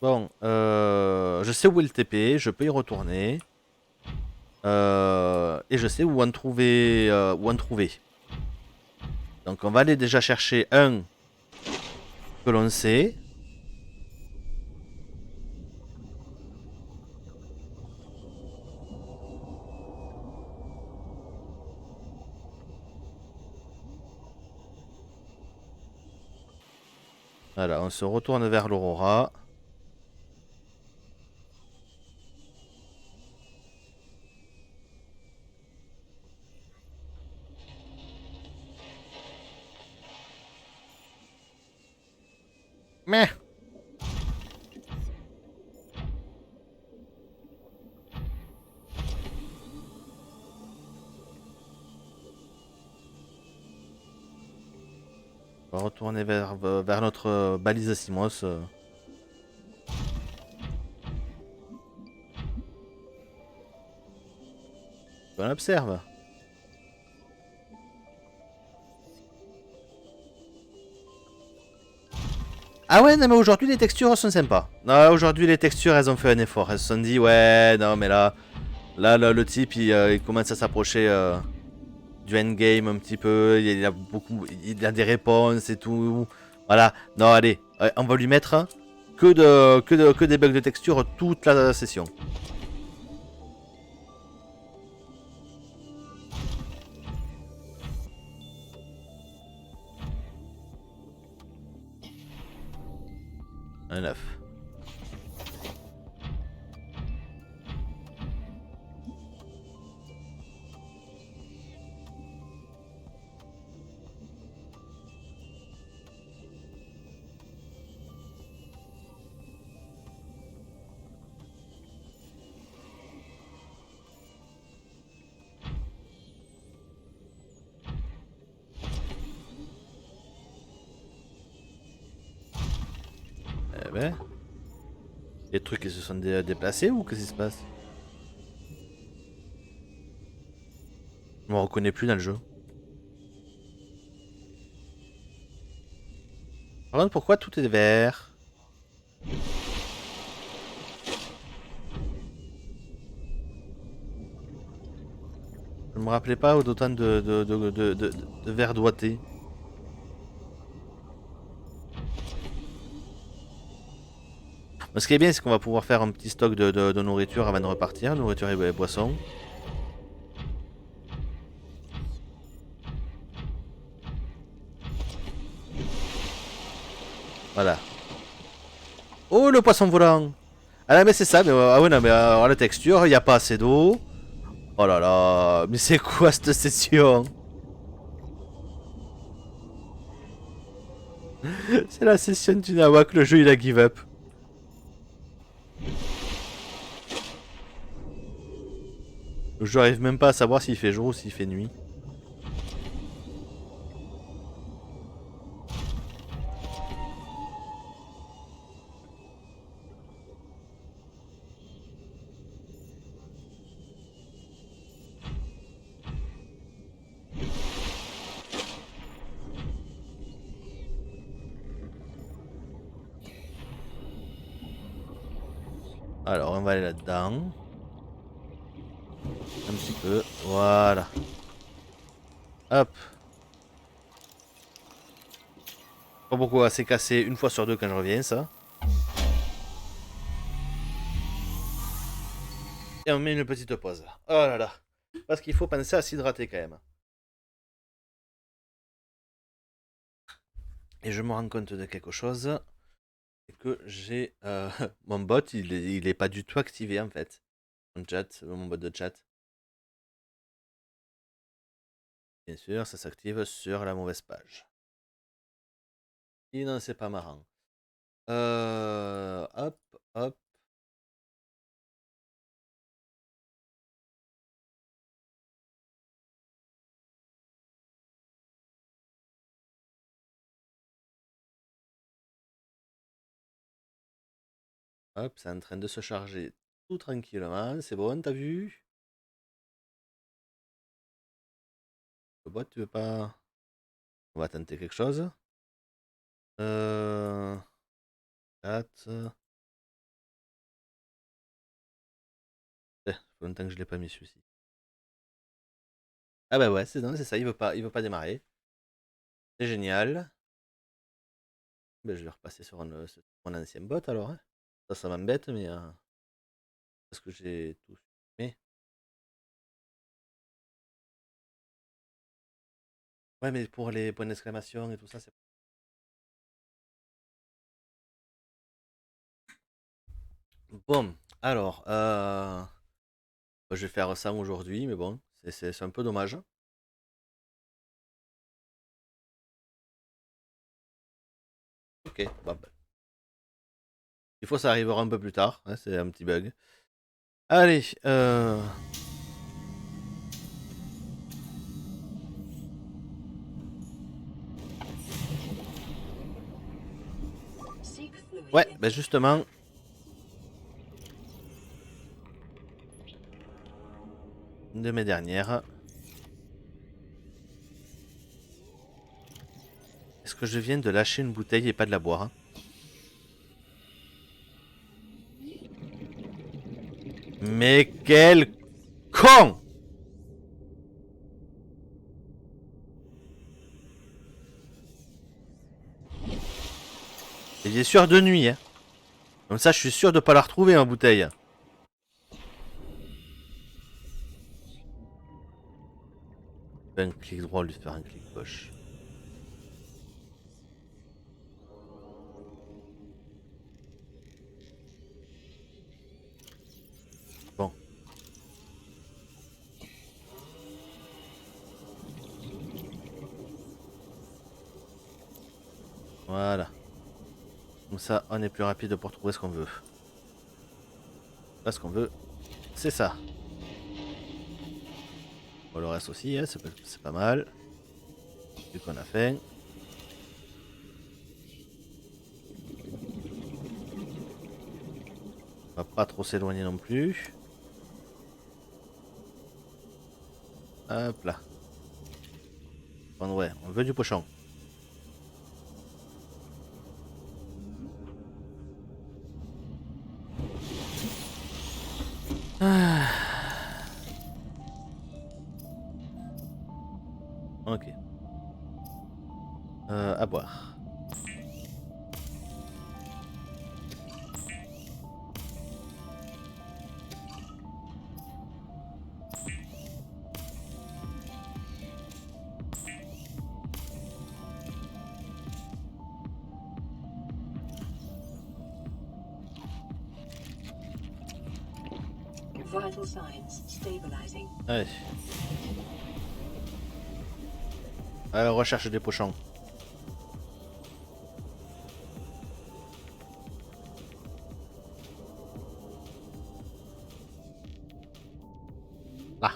Bon, je sais où est le TP, je peux y retourner. Et je sais où en trouver. Donc on va aller déjà chercher un que l'on sait. Voilà, on se retourne vers l'Aurora. Mais on va retourner vers notre balise Simos. On observe. Ah ouais, non mais aujourd'hui les textures sont sympas. Non, aujourd'hui les textures elles ont fait un effort. Elles se sont dit ouais, non mais là le type il commence à s'approcher du endgame un petit peu. Il a beaucoup, il a des réponses et tout. Voilà. Non allez, on va lui mettre que des bugs de texture toute la session. Un 9. Eh ben. Les trucs qui se sont déplacés ou qu'est-ce qui se passe? Je me reconnais plus dans le jeu. Par contre, pourquoi tout est vert? Je me rappelais pas d'autant de vert doigté. Ce qui est bien, c'est qu'on va pouvoir faire un petit stock de nourriture avant de repartir, nourriture et boissons. Voilà. Oh, le poisson volant! Ah là, mais c'est ça, mais ah ouais, non, mais la texture, il n'y a pas assez d'eau. Oh là là, mais c'est quoi cette session? C'est la session du Nawak, le jeu il a give up. Je n'arrive même pas à savoir s'il fait jour ou s'il fait nuit. Alors, on va aller là-dedans. Un petit peu. Voilà. Hop. Pas pourquoi c'est cassé une fois sur deux quand je reviens, ça. Et on met une petite pause. Oh là là. Parce qu'il faut penser à s'hydrater quand même. Et je me rends compte de quelque chose. C'est que j'ai... mon bot, il est pas du tout activé en fait. Mon bot de chat. Bien sûr, ça s'active sur la mauvaise page. Et non, c'est pas marrant. Hop, hop. Hop, c'est en train de se charger tout tranquillement. C'est bon, t'as vu? Le bot, tu veux pas... On va tenter quelque chose. Chat. Ça fait longtemps que je l'ai pas mis celui-ci. Ah bah ouais, c'est ça, il veut pas démarrer. C'est génial. Ben, je vais repasser sur sur mon ancien bot alors. Hein. Ça m'embête, mais parce que j'ai tout supprimé. Ouais, mais pour les points d'exclamation et tout ça, c'est. Bon, alors, je vais faire ça aujourd'hui, mais bon, c'est un peu dommage. Ok, bon, ben. Il faut ça arrivera un peu plus tard, hein, c'est un petit bug. Allez, Seek fluid ouais, in ben justement, une de mes dernières. Est-ce que je viens de lâcher une bouteille et pas de la boire? Hein. Mais quel con! Et bien sûr de nuit, hein. Comme ça, je suis sûr de pas la retrouver en bouteille. Un clic droit au lieu de faire un clic gauche. Bon. Voilà. Comme ça, on est plus rapide pour trouver ce qu'on veut. Là, ce qu'on veut, c'est ça. Bon, le reste aussi, hein, c'est pas mal. Vu qu'on a faim. On va pas trop s'éloigner non plus. Hop là. Bon, ouais, on veut du pochon. Ah. Ok. À boire. vital signs stabilizing. Allez. Alors, recherche des pochons. Là.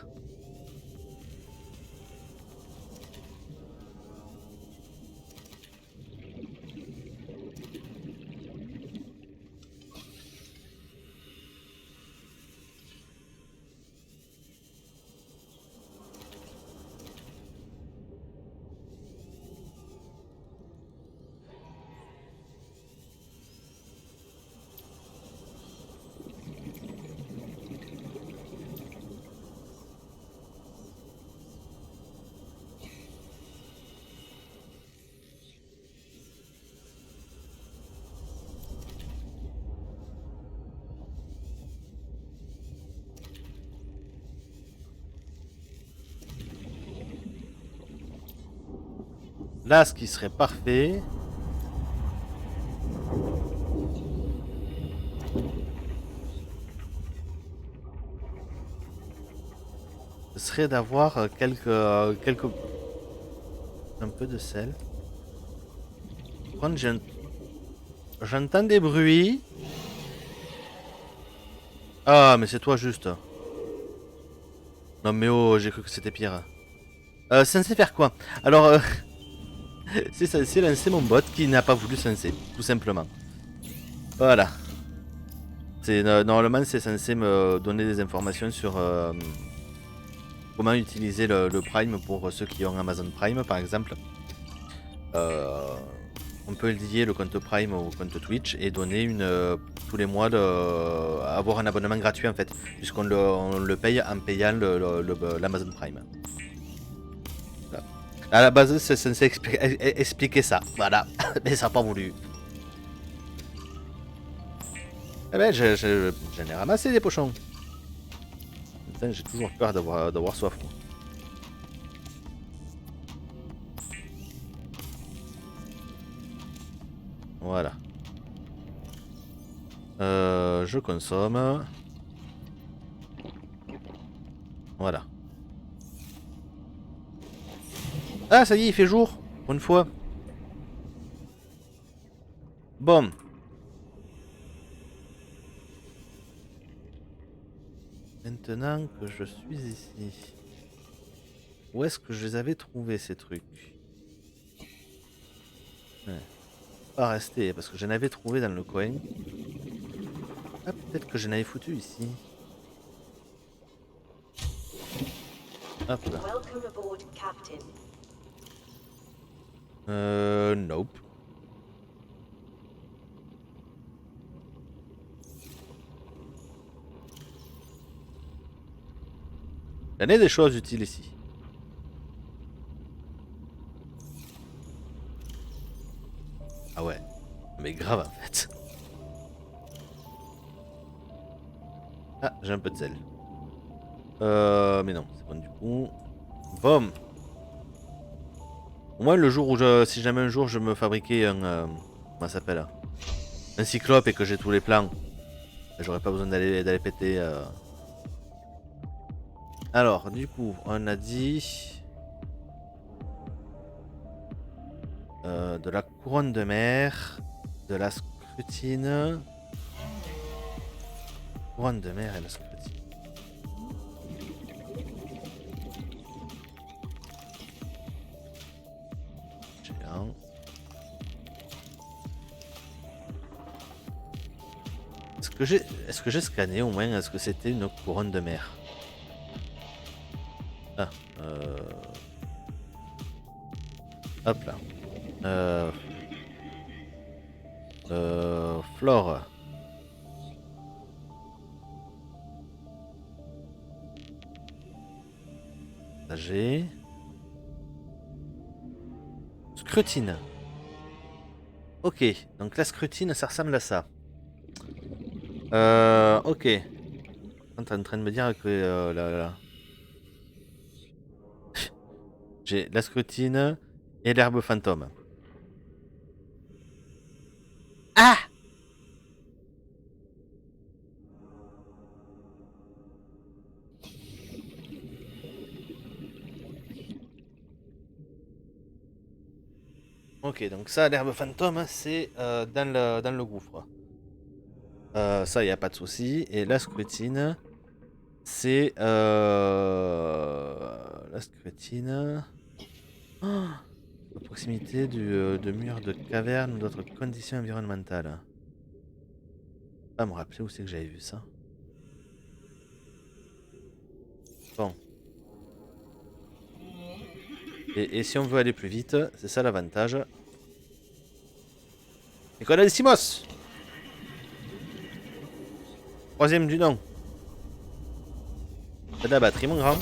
Là, ce qui serait parfait... ce serait d'avoir quelques... un peu de sel. Par contre, j'entends des bruits. Ah, mais c'est toi juste. Non mais oh, j'ai cru que c'était pire. Censé faire quoi? Alors, c'est censé lancer mon bot qui n'a pas voulu censer, tout simplement. Voilà. Normalement, c'est censé me donner des informations sur comment utiliser le Prime pour ceux qui ont Amazon Prime, par exemple. On peut lier le compte Prime au compte Twitch et donner tous les mois avoir un abonnement gratuit en fait, puisqu'on le paye en payant l'Amazon Prime. Voilà. À la base, c'est censé expliquer ça, voilà, mais ça n'a pas voulu. Eh ben, j'en ai ramassé des pochons. Putain, j'ai toujours peur d'avoir soif. Moi. Voilà. Je consomme. Voilà. Ah, ça y est, il fait jour. Pour une fois. Bon. Maintenant que je suis ici. Où est-ce que je les avais trouvés, ces trucs? Ouais. Pas rester, parce que j'en avais trouvé dans le coin. Ah, peut-être que j'en avais foutu ici. Hop là. Nope. Il y en a des choses utiles ici. Ah ouais. Mais grave en fait. Ah, j'ai un peu de sel. Mais non, c'est bon du coup. Boum. Au moins le jour où si jamais un jour je me fabriquais un... comment ça s'appelle? Un cyclope et que j'ai tous les plans. J'aurais pas besoin d'aller péter... Alors, du coup, on a dit... de la couronne de mer, de la scrutine... Couronne de mer et la scrutine. Géant. Est-ce que j'ai scanné au moins? Est-ce que c'était une couronne de mer? Ah, hop là. Flore. J'ai scrutine. Ok, donc la scrutine, ça ressemble à ça. Ok. T'es en train de me dire que j'ai la scrutine et l'herbe fantôme. Ah! Ok, donc ça, l'herbe fantôme, c'est dans le gouffre. Ça, y a pas de souci. Et la scrutine, c'est la scrutine. Oh, à proximité de murs de cavernes ou d'autres conditions environnementales. Pas me rappeler où c'est que j'avais vu ça. Bon. Et si on veut aller plus vite, c'est ça l'avantage. Nicolas Simos! Troisième du nom. T'as de la batterie, mon grand.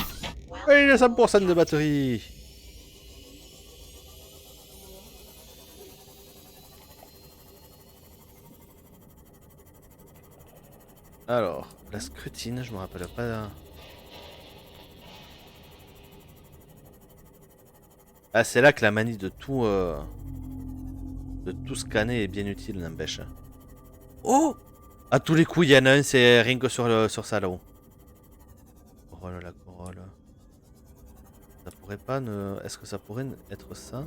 Oui, il a 100% de batterie. Alors, la scrutine, je me rappelle pas. Ah, c'est là que la manie de tout scanner est bien utile, n'empêche. Oh! À tous les coups, il y en a un, c'est rien que sur ça là-haut. Corolle, la corolle. Ça pourrait pas ne... Est-ce que ça pourrait être ça?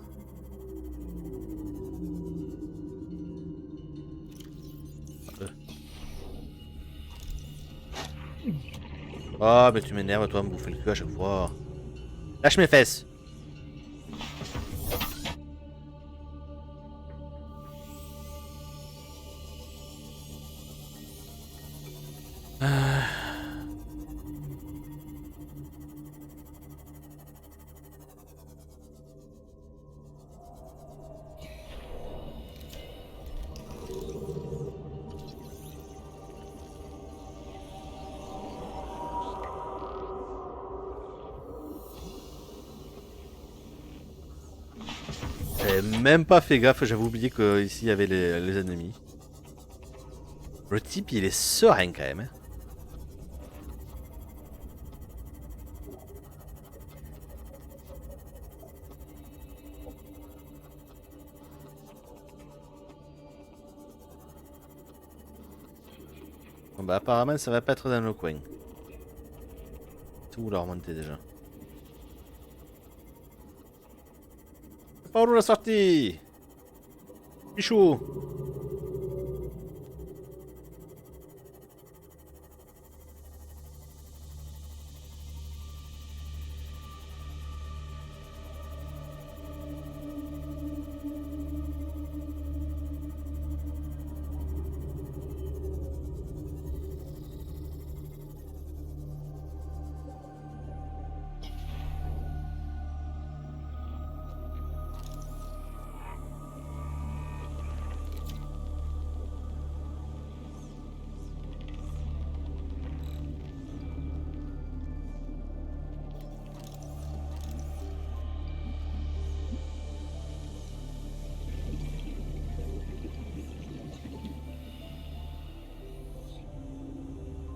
Oh, mais tu m'énerves, toi, me bouffer le cul à chaque fois. Lâche mes fesses! J'avais même pas fait gaffe, j'avais oublié qu'ici il y avait les ennemis. Le type il est serein quand même. Hein. Bon bah apparemment ça va pas être dans le coin. C'est où la remontée déjà? Par où la sortie? Pichou!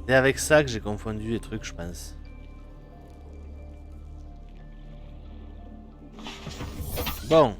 C'est avec ça que j'ai confondu les trucs, je pense. Bon.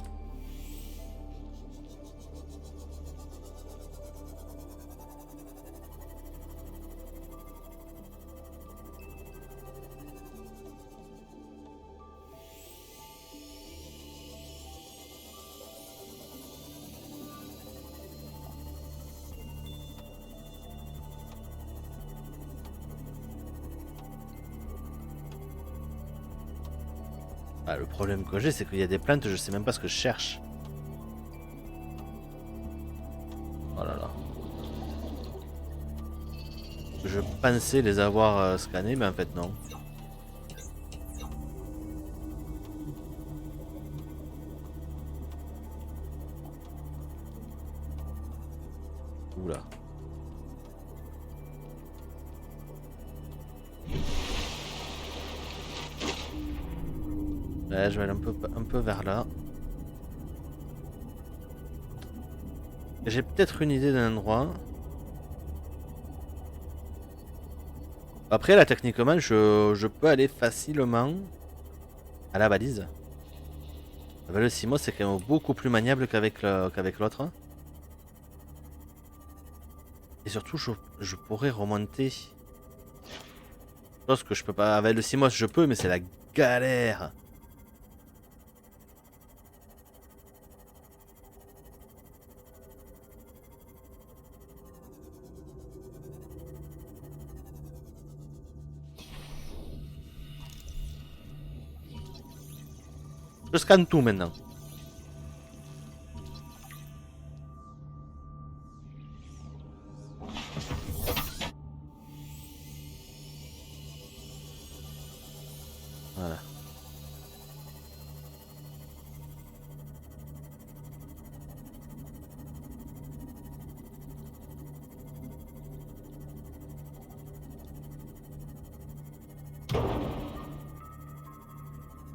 Ah, le problème que j'ai, c'est qu'il y a des plantes, je sais même pas ce que je cherche. Oh là là. Je pensais les avoir scannés, mais en fait non. Oula. Ouais, je vais aller un peu vers là. J'ai peut-être une idée d'un endroit. Après là, techniquement, je peux aller facilement à la balise. Avec le Simo, c'est quand même beaucoup plus maniable qu'avec l'autre. Et surtout, je pourrais remonter. Chose que je peux pas. Avec le Simos, je peux, mais c'est la galère. Je scanne tout maintenant. Voilà.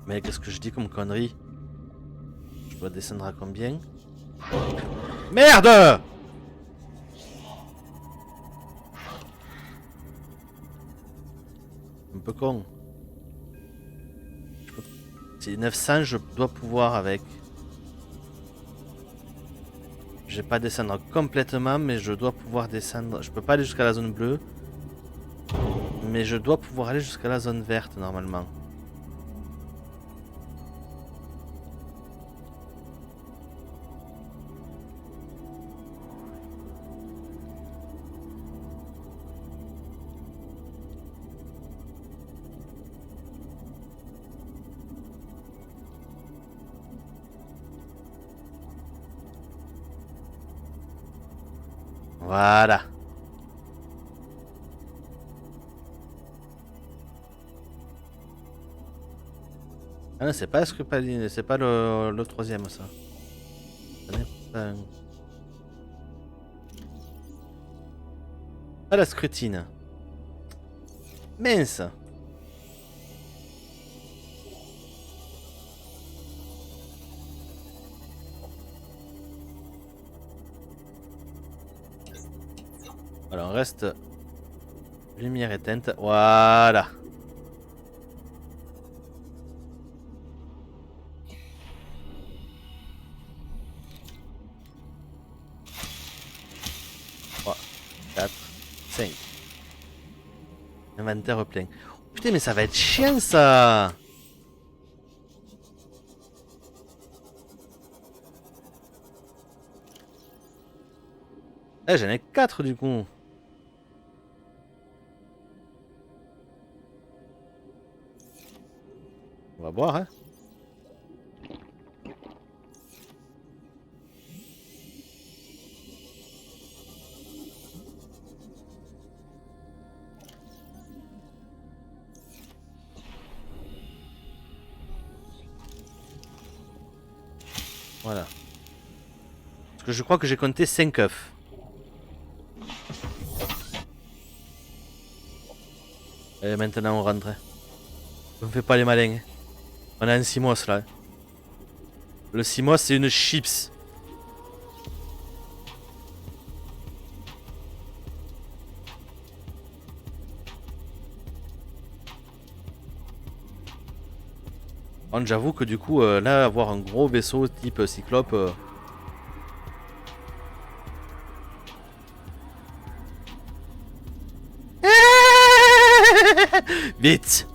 Mais qu'est-ce que je dis comme connerie? Je dois descendre à combien? Merde! Un peu con. Si 900, je dois pouvoir avec. Je vais pas descendre complètement, mais je dois pouvoir descendre. Je peux pas aller jusqu'à la zone bleue. Mais je dois pouvoir aller jusqu'à la zone verte normalement. Voilà. Ah non, c'est pas Scripaline, c'est pas le troisième ça. Ça n'est pas... Pas la scrutine. Mince. Voilà, on reste lumière éteinte. Voilà. Trois, 4, 5. Inventaire plein. Oh, putain, mais ça va être chiant ça. Eh, j'en ai 4 du coup. On va boire, hein. Voilà. Parce que je crois que j'ai compté 5 œufs. Et maintenant on rentre. On fait pas les malins. On a un Simos là. Le Simos c'est une chips. Bon, j'avoue que du coup là avoir un gros vaisseau type cyclope. Vite.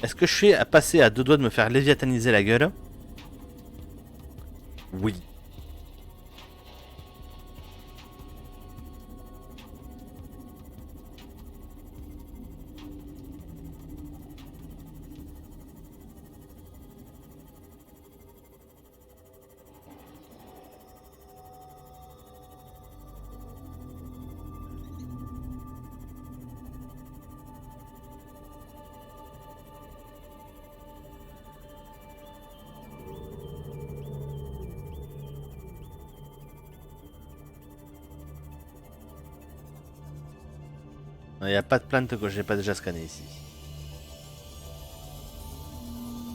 Est-ce que je suis à passer à 2 doigts de me faire léviathaniser la gueule? Oui. Il n'y a pas de plante que j'ai pas déjà scanné ici.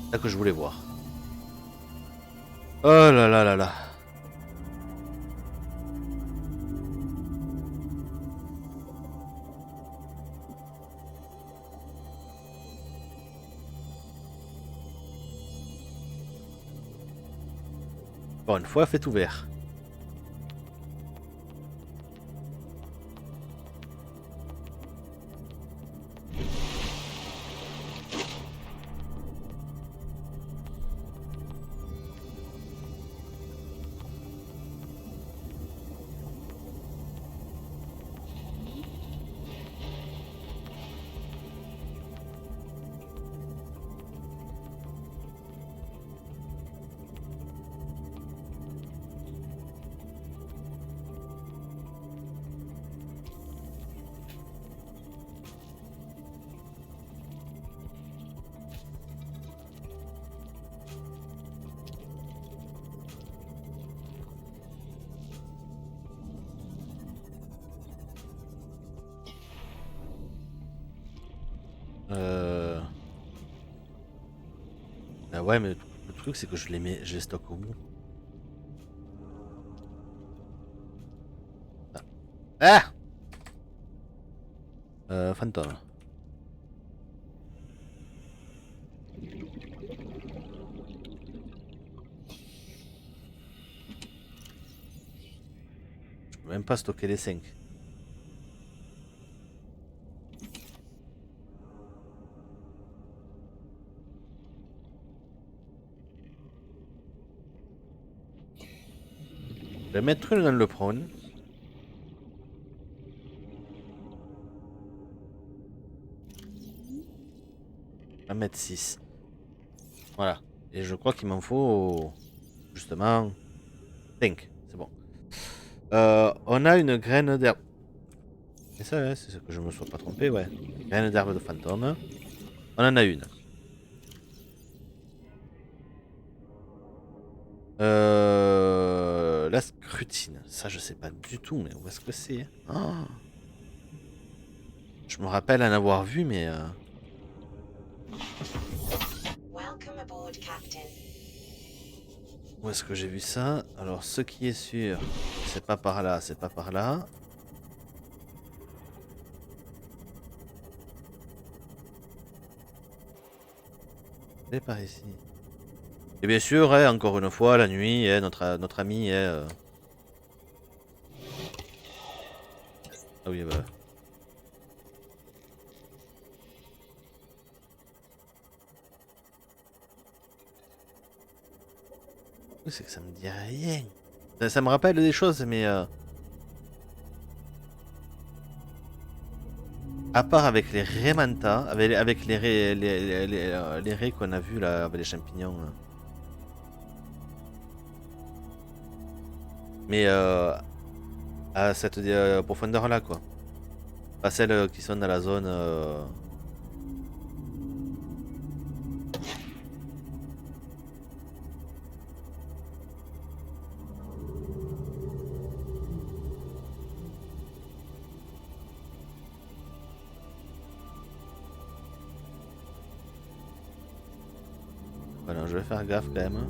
C'est ça que je voulais voir. Oh là là là là. Bon, une fois fait ouvert. Ah ouais, mais le truc c'est que je les stocke où? Ah Fantôme. Je peux même pas stocker les 5. Je vais mettre une dans le prône. Je vais mettre 6. Voilà. Et je crois qu'il m'en faut justement 5. C'est bon. On a une graine d'herbe. C'est ça, hein, c'est ce que je me sois pas trompé, ouais. Graine d'herbe de fantôme. On en a une. La scrutine. Ça, je sais pas du tout, mais où est-ce que c'est? Oh. Je me rappelle en avoir vu, mais... Welcome aboard, Captain. Où est-ce que j'ai vu ça? Alors, ce qui est sûr, c'est pas par là, c'est pas par là. C'est par ici. Et bien sûr, hein, encore une fois, la nuit, hein, notre ami est... Ah oui, bah... C'est que ça me dit rien. Ça me rappelle des choses, mais... À part avec les Raymanta, avec les raies qu'on a vu là, avec les champignons. Mais à cette profondeur là, quoi. Pas celles qui sont dans la zone... Voilà, je vais faire gaffe quand même.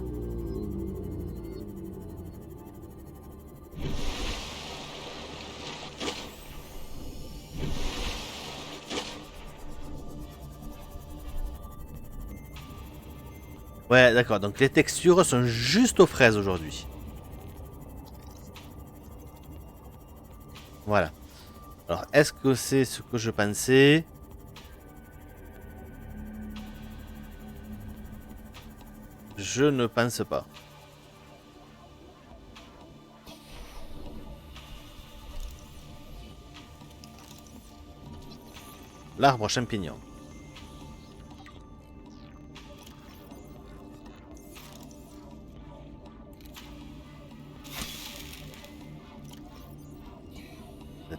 Ouais, d'accord, donc les textures sont juste aux fraises aujourd'hui. Voilà. Alors, est-ce que c'est ce que je pensais? Je ne pense pas. L'arbre champignon.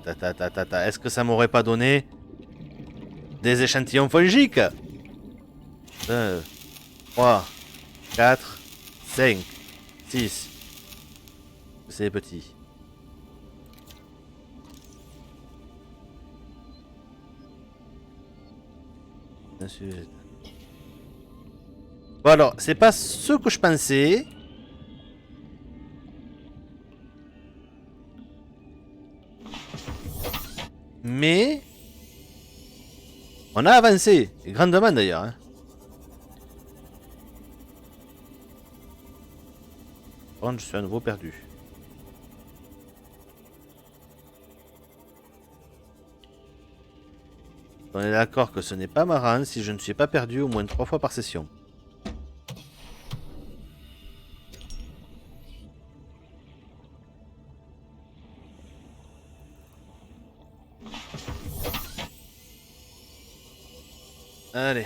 Est-ce que ça m'aurait pas donné des échantillons fongiques? 2, 3, 4, 5, 6. C'est petit. Bon alors, c'est pas ce que je pensais. Mais... on a avancé. Et grandement d'ailleurs. Hein. Par contre, je suis à nouveau perdu. On est d'accord que ce n'est pas marrant si je ne suis pas perdu au moins 3 fois par session. Allez.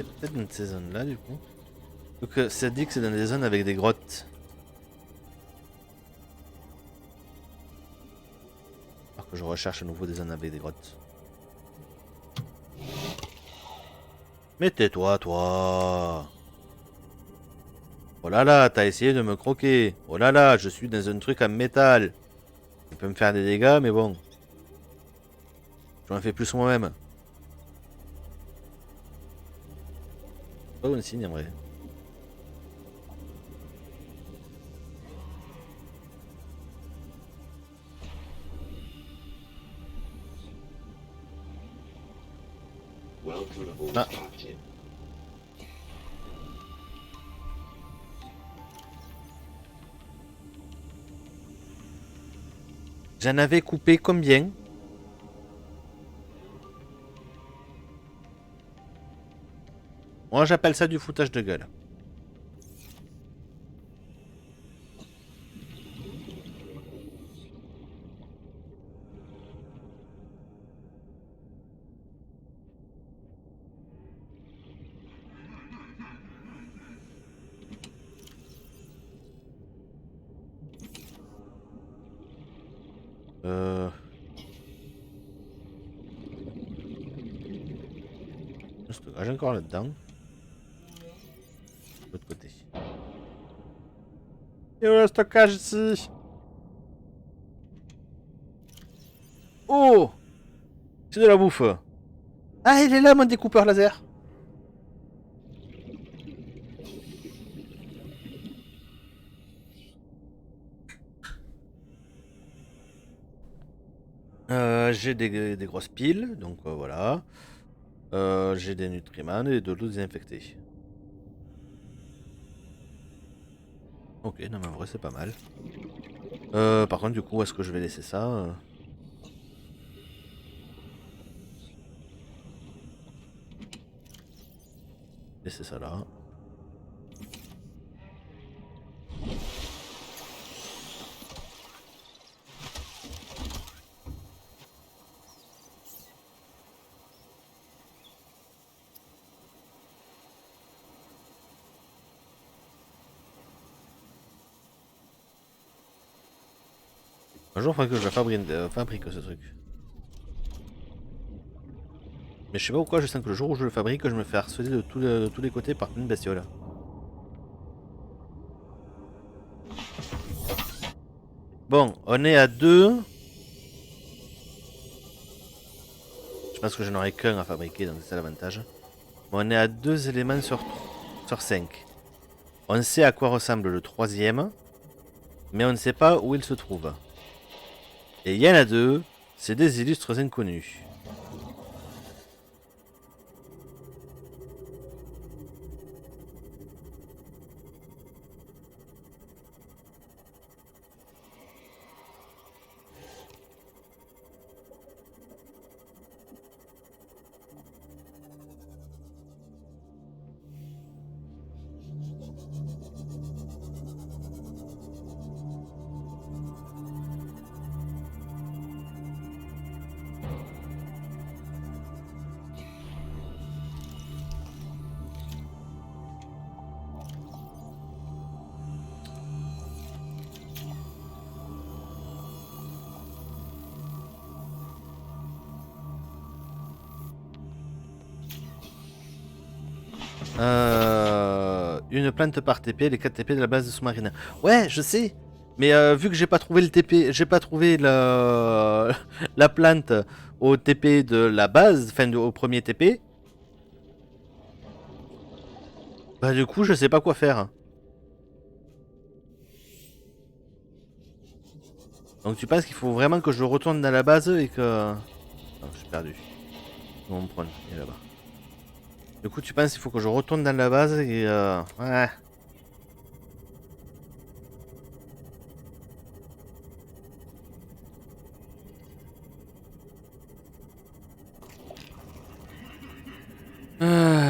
C'est peut-être dans ces zones-là du coup. Donc ça dit que c'est dans des zones avec des grottes. Alors que je recherche à nouveau des zones avec des grottes. Mais tais-toi, toi. Oh là là, t'as essayé de me croquer. Oh là là, je suis dans un truc en métal. Ça peut me faire des dégâts, mais bon. J'en fais plus moi-même. Pas bon signe en vrai. Welcome aboard, Ah. Captain. J'en avais coupé combien? Moi j'appelle ça du foutage de gueule. Le stockage encore là-dedans. De l'autre côté. Et où est le stockage ici? Oh! C'est de la bouffe. Ah, il est là mon découpeur laser. J'ai des grosses piles, donc voilà. J'ai des nutriments et de l'eau désinfectée. Ok, non mais en vrai c'est pas mal. Par contre du coup où est-ce que je vais laisser ça Laisser ça là. Un jour il faudrait que je la fabrique ce truc. Mais je sais pas pourquoi je sens que le jour où je le fabrique je me fais harceler de tous les côtés par une bestiole. Bon, on est à 2. Je pense que je n'aurai qu'un à fabriquer, donc c'est ça l'avantage. Bon, on est à 2 éléments sur 5. On sait à quoi ressemble le troisième, mais on ne sait pas où il se trouve. Et il y en a 2, c'est des illustres inconnus. Une plante par TP, les 4 TP de la base de sous-marine. Ouais, je sais. Mais vu que j'ai pas trouvé le TP, j'ai pas trouvé la plante au TP de la base, enfin au premier TP. Bah du coup, je sais pas quoi faire. Donc tu penses qu'il faut vraiment que je retourne dans la base et que... Non, je suis perdu. Mon prône, il est là-bas. Du coup, tu penses qu'il faut que je retourne dans la base et... Ouais. Ah.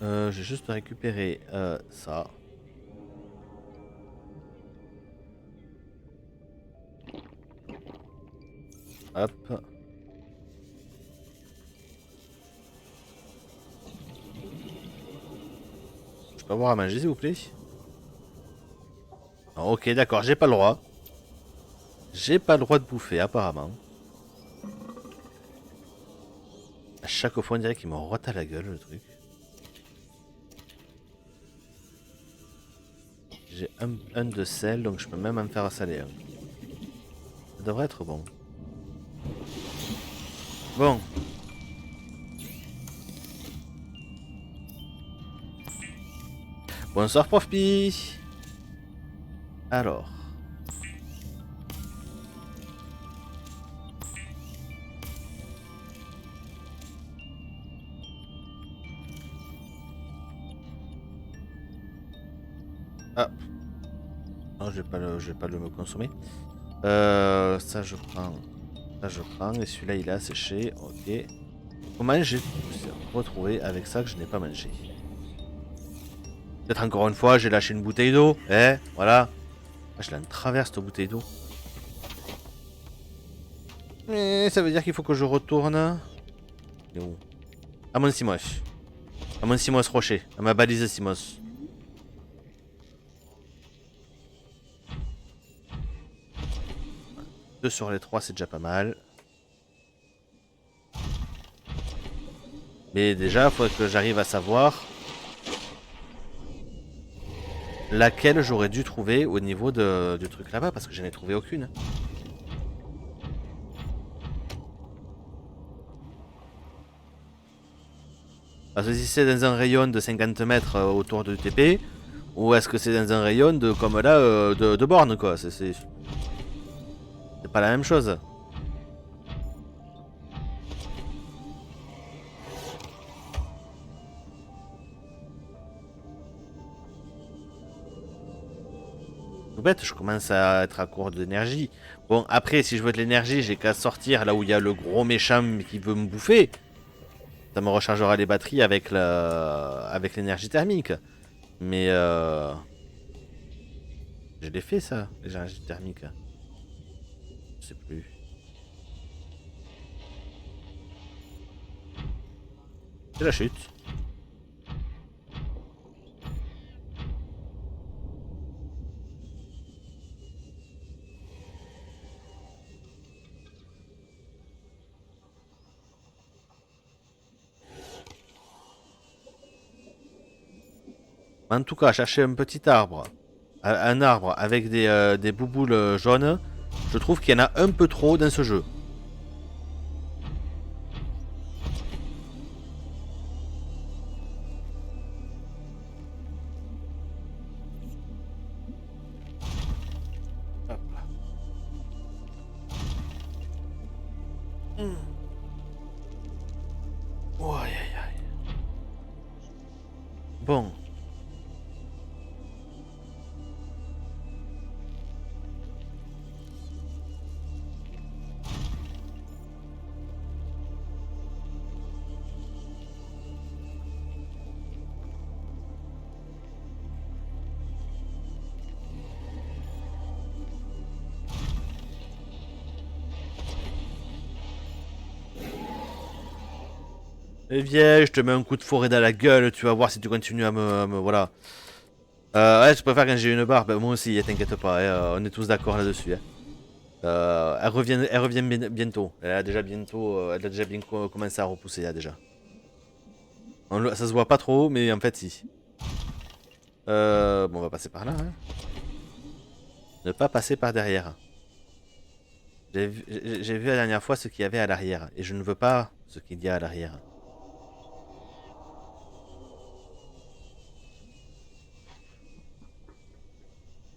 J'ai juste récupéré ça. Hop. Je peux avoir à manger s'il vous plaît? Ah, ok d'accord, j'ai pas le droit. J'ai pas le droit de bouffer apparemment. À chaque fois on dirait qu'il me rote à la gueule le truc. J'ai un de sel donc je peux même en faire saler un. Ça devrait être bon. Bon. Bonsoir Prof Pi. Alors. Ah. Non, je vais pas le me consommer. Ça je prends. Ça je prends. Et celui-là il est asséché. Ok. Comment j'ai retrouvé avec ça que je n'ai pas mangé? Peut-être encore une fois j'ai lâché une bouteille d'eau. Eh, voilà. Ah, je la traverse cette bouteille d'eau. Mais ça veut dire qu'il faut que je retourne. Il est où? À mon Simos. À mon Simos Rocher. À ma balise Simos. Deux sur les trois, c'est déjà pas mal. Mais déjà, il faudrait que j'arrive à savoir laquelle j'aurais dû trouver au niveau du truc là-bas, parce que je n'ai trouvé aucune. Parce que si c'est dans un rayon de 50 mètres autour de TP, ou est-ce que c'est dans un rayon de, comme là, de borne, quoi. C'est pas la même chose. Tout bête, je commence à être à court d'énergie. Bon, après, si je veux de l'énergie, j'ai qu'à sortir là où il y a le gros méchant qui veut me bouffer. Ça me rechargera les batteries avec l'énergie thermique. Mais je l'ai fait ça, l'énergie thermique. Je sais plus. C'est la chute. En tout cas, chercher un petit arbre, un arbre avec des bouboules jaunes, je trouve qu'il y en a un peu trop dans ce jeu. Hop là. Oh, aïe, aïe, aïe. Bon. Et viens, je te mets un coup de forêt dans la gueule, tu vas voir si tu continues voilà. Ouais, je préfère quand j'ai une barre, ben, moi aussi, t'inquiète pas, on est tous d'accord là-dessus. Hein. Elle revient bientôt. Elle a déjà elle a déjà bien commencé à repousser là déjà. Ça se voit pas trop, mais en fait si. Bon, on va passer par là. Hein. Ne pas passer par derrière. J'ai vu la dernière fois ce qu'il y avait à l'arrière, et je ne veux pas ce qu'il y a à l'arrière.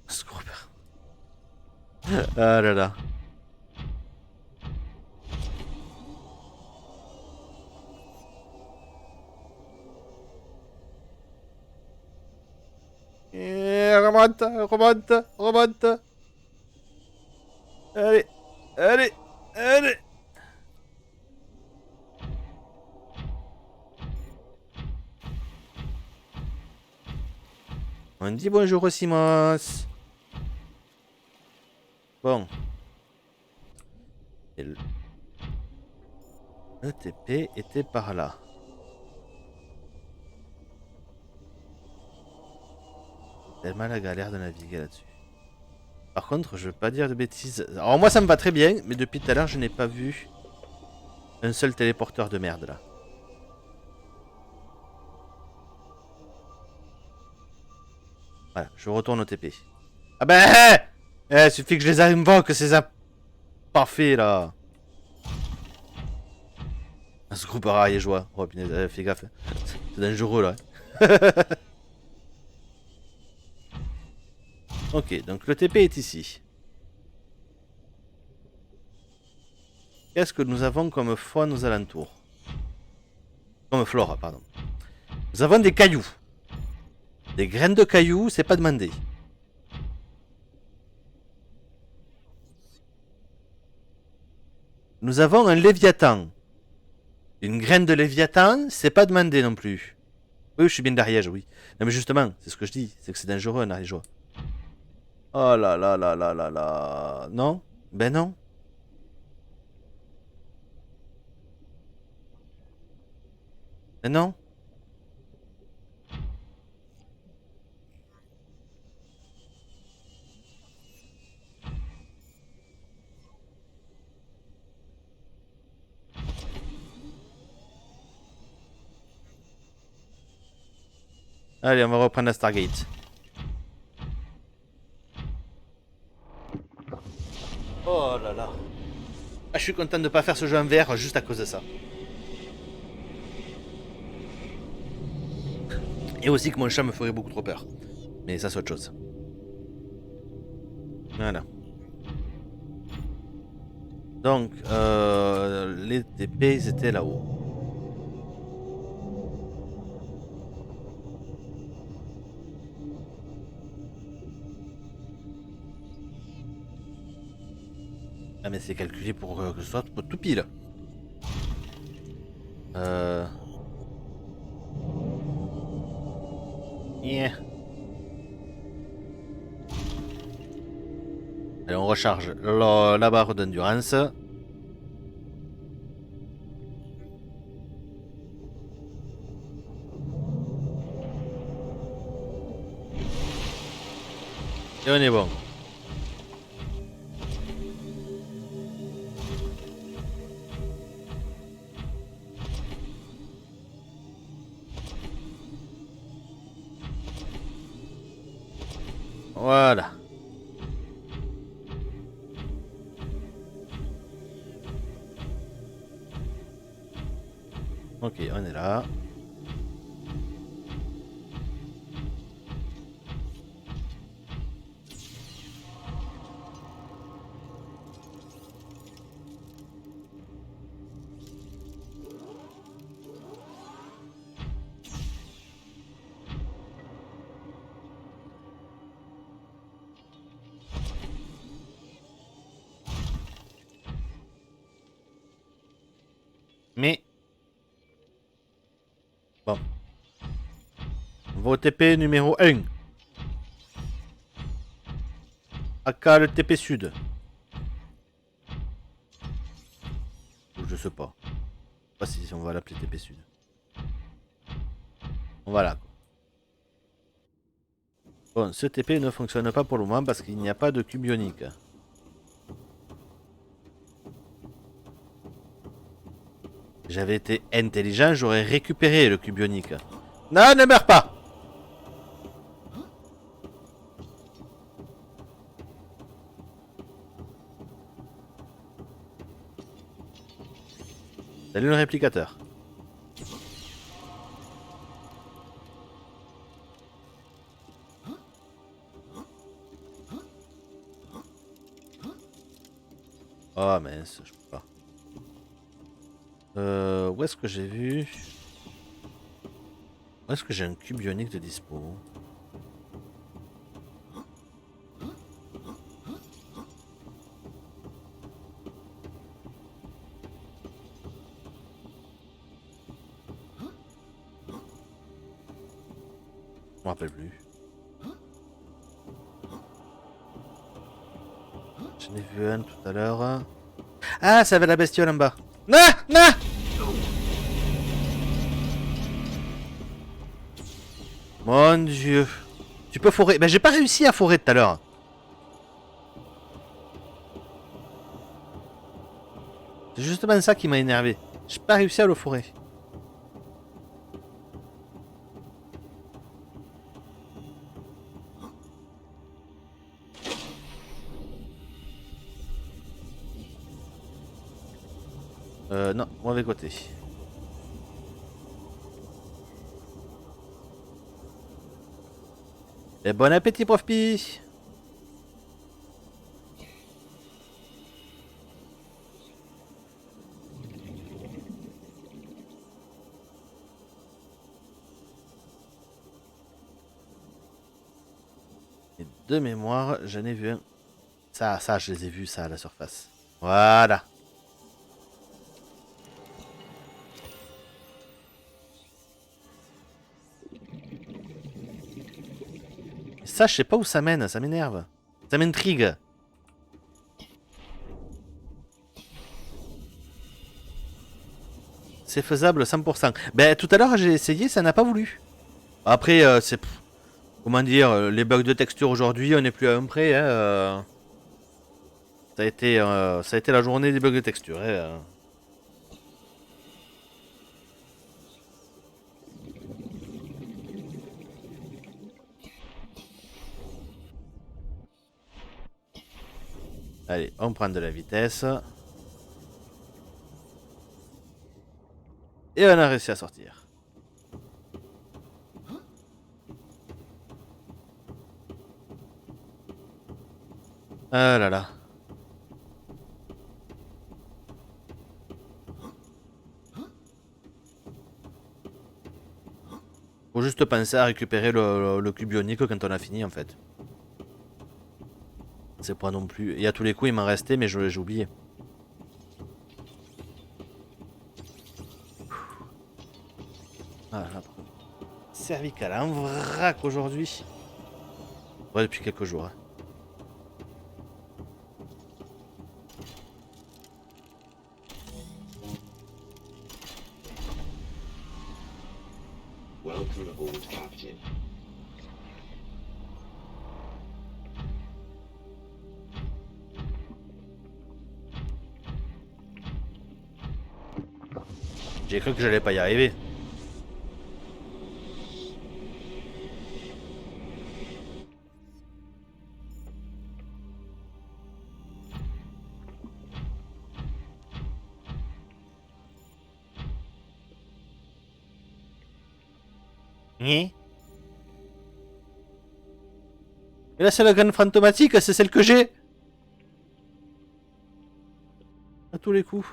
Scorpion. Ah là là. Remonte, remonte, remonte. Allez, allez, allez. On dit bonjour au Simos. Bon. Et le TP était par là. Tellement la galère de naviguer là-dessus. Par contre, je veux pas dire de bêtises. Alors moi ça me va très bien, mais depuis tout à l'heure je n'ai pas vu un seul téléporteur de merde là. Voilà, je retourne au TP. Ah ben il suffit que je les invoque, ces parfait là. Ce groupe rail et joie. Oh punaise, fais gaffe. C'est dangereux là. Ok, donc le TP est ici. Qu'est-ce que nous avons comme faune aux alentours? Comme flore, pardon. Nous avons des cailloux. Des graines de cailloux, c'est pas demandé. Nous avons un léviathan. Une graine de léviathan, c'est pas demandé non plus. Oui, je suis bien d'Ariège, oui. Non mais justement, c'est ce que je dis, c'est que c'est dangereux un ariégeois. Oh là là là là là là. Non? Ben non. Ben non. Allez, on va reprendre la Stargate. Oh là là. Ah, je suis content de ne pas faire ce jeu en VR juste à cause de ça. Et aussi que mon chat me ferait beaucoup trop peur. Mais ça c'est autre chose. Voilà. Donc, les TP ils étaient là-haut. Ah mais c'est calculé pour que ce soit tout pile. Yeah. Allez, on recharge la barre d'endurance. Et on est bon. Voilà. Ok, on est là. Mais bon. On va au TP numéro 1. Aka le TP sud. Je sais pas. Je sais pas si on va l'appeler TP sud. Voilà. Bon, ce TP ne fonctionne pas pour le moment parce qu'il n'y a pas de cube ionique. J'avais été intelligent, j'aurais récupéré le cube ionique. Non, ne meurs pas! Salut le réplicateur. Oh mince, je peux pas. Où est-ce que j'ai vu? Où est-ce que j'ai un cube ionique de dispo? Je me rappelle plus. J'en ai vu un tout à l'heure. Ah, ça avait la bestiole en bas. Non, non. Mon dieu. Tu peux forer. Ben j'ai pas réussi à forer tout à l'heure. C'est justement ça qui m'a énervé. J'ai pas réussi à le forer. Non, mauvais côté. Et bon appétit, prof Pi. Et de mémoire, j'en ai vu un. Ça, je les ai vus, ça, à la surface. Voilà. Ça, je sais pas où ça mène, ça m'énerve. Ça m'intrigue. C'est faisable 100%. Ben, tout à l'heure, j'ai essayé, ça n'a pas voulu. Après, c'est... Comment dire, les bugs de texture aujourd'hui, on n'est plus à un près. Hein, ça a été la journée des bugs de texture. Hein. Allez, on prend de la vitesse. Et on a réussi à sortir. Ah là là. Faut juste penser à récupérer le cube ionique quand on a fini en fait. C'est pas non plus... Et à tous les coups il m'en restait mais j'ai oublié. Ah là, cervical en vrac aujourd'hui. Ouais, depuis quelques jours. Hein. Welcome aboard, Captain. J'ai cru que j'allais pas y arriver. Et là c'est la graine fantomatique, c'est celle que j'ai. À tous les coups.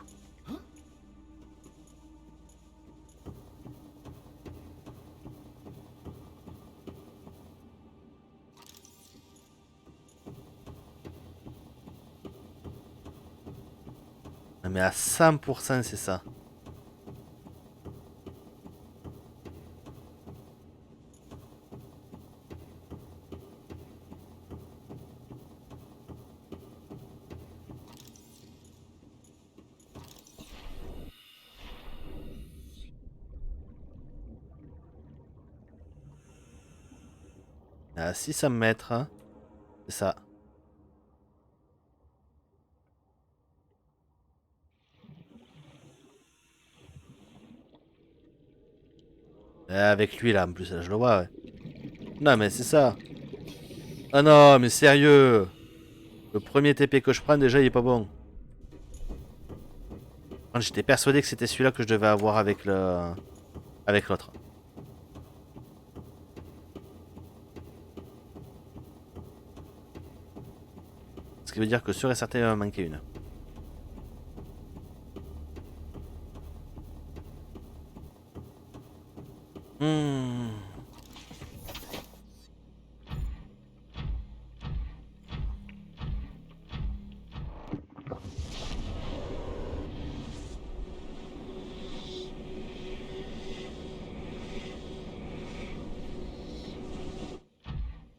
Non mais à 100% c'est ça. À 600 mètres, hein. C'est ça. Avec lui là, en plus, là, je le vois, ouais. Non, mais c'est ça. Ah non, mais sérieux. Le premier TP que je prends, déjà, il est pas bon. J'étais persuadé que c'était celui-là que je devais avoir avec le... avec l'autre. Ce qui veut dire que sûr et certain, il va manquer une.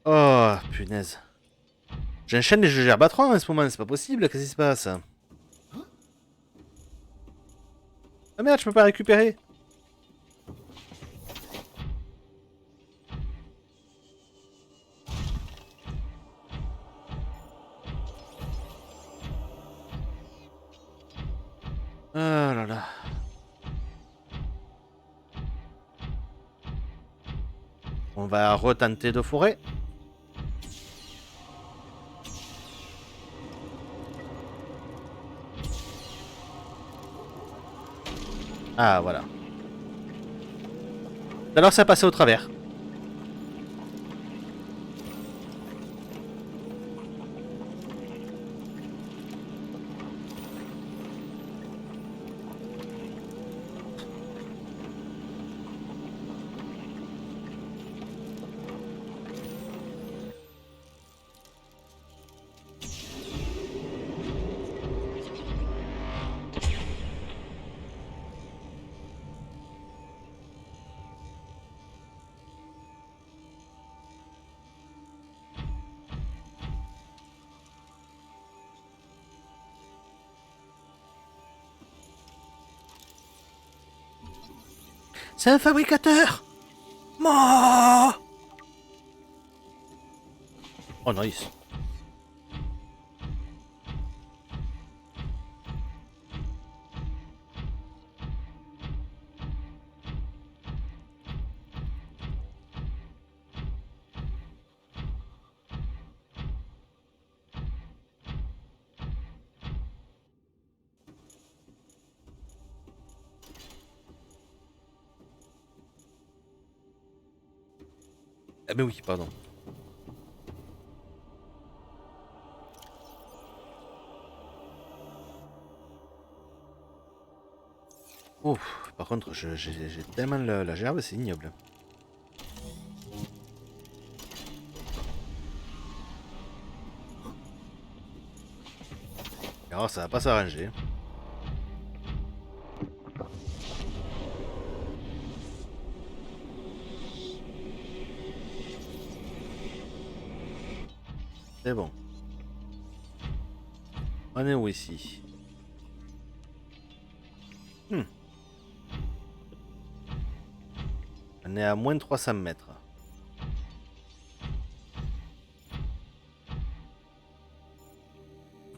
Oh, punaise. J'enchaîne les jeux gerbatrons en ce moment, c'est pas possible, qu'est-ce qui se passe? Ah merde, je peux pas récupérer. Ah là là. On va retenter de fourrer. Ah voilà. Alors ça passait au travers. C'est un fabricateur. Mort. Oh nice. Ah mais oui, pardon. Ouf, par contre, j'ai tellement la gerbe, c'est ignoble. Alors ça va pas s'arranger. C'est bon. On est où ici? On est à moins de 300 mètres.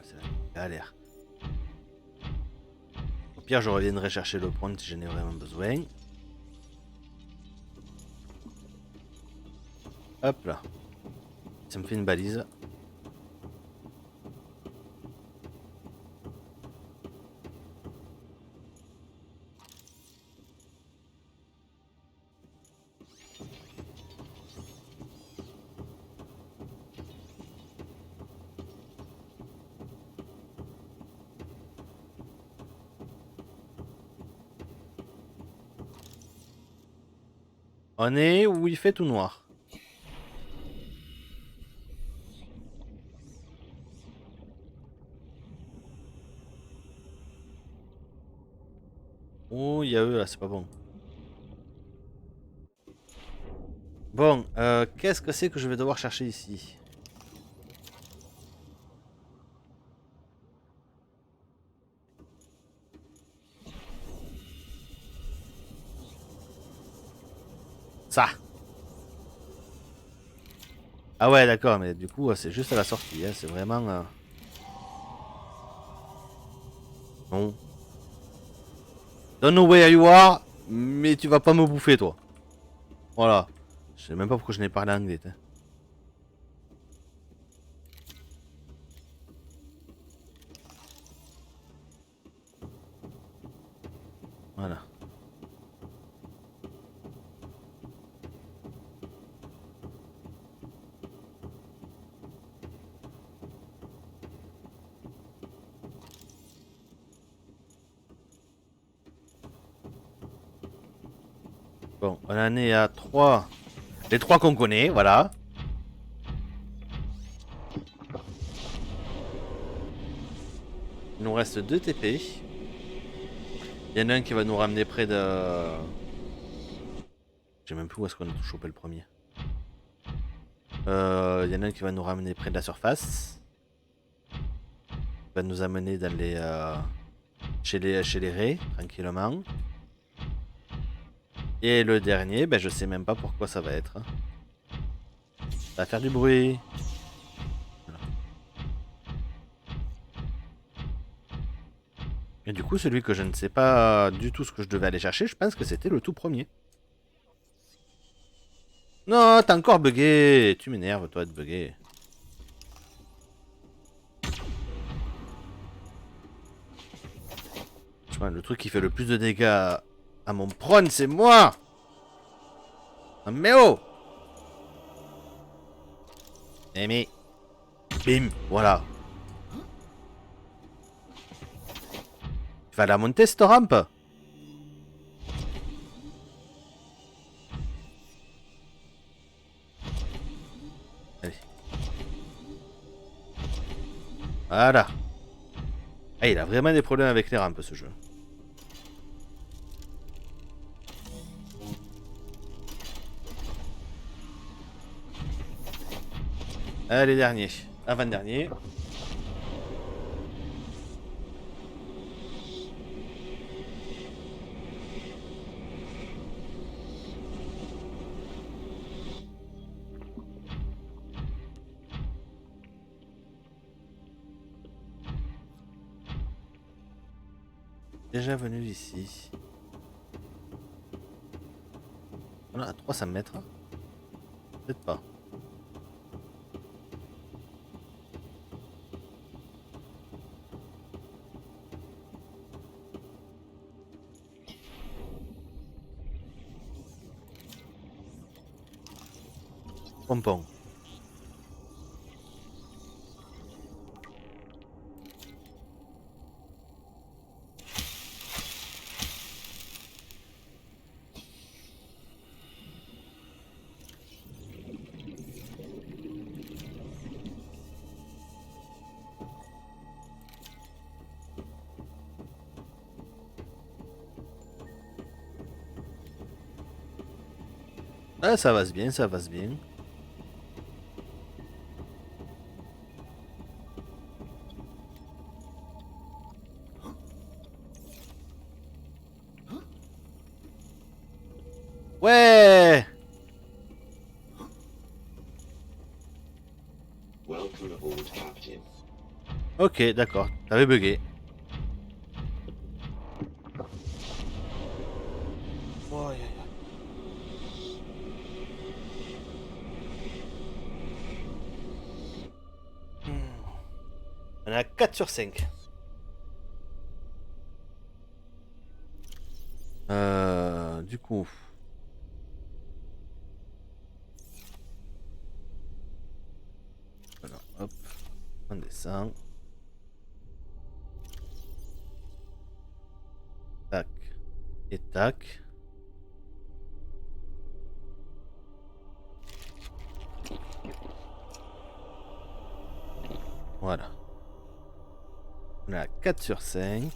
C'est la galère. Au pire, je reviendrai chercher le point si j'en ai vraiment besoin. Hop là. Ça me fait une balise. On est où il fait tout noir. Oh, il y a eux là, c'est pas bon. Bon, qu'est-ce que c'est que je vais devoir chercher ici? Ça. Ah ouais, d'accord, mais du coup, c'est juste à la sortie, hein, c'est vraiment... Non. Don't know where you are, mais tu vas pas me bouffer, toi. Voilà. Je sais même pas pourquoi je n'ai parlé anglais. T'sais. Voilà. Bon, on en est à 3. Les 3 qu'on connaît, voilà. Il nous reste 2 TP. Il y en a un qui va nous ramener près de... Je sais même plus où est-ce qu'on a chopé le premier. Il y en a un qui va nous ramener près de la surface. va nous amener dans les, chez les raies, tranquillement. Et le dernier, ben, je sais même pas pourquoi ça va être. Ça va faire du bruit. Voilà. Et du coup, celui que je ne sais pas du tout ce que je devais aller chercher, je pense que c'était le tout premier. Non, t'as encore bugué. Tu m'énerves, toi, de bugger. Je vois, le truc qui fait le plus de dégâts à mon prône, c'est moi. Ah, mais oh. Mais... Bim, voilà. Tu vas la monter, cette rampe? Allez. Voilà. Ah, il a vraiment des problèmes avec les rampes, ce jeu. Allez, dernier. Avant-dernier. Déjà venu ici. Voilà, à 300 mètres. Peut-être pas. Pompon. Ah, ça va bien, ça va bien. Ouais. Welcome aboard, Captain. Ok, d'accord. T'avais bugué. Oh, aïe, aïe, aïe. On est à 4 sur 5. Du coup. Alors, hop. On descend. Tac. Et tac. Voilà. On est à 4 sur 5.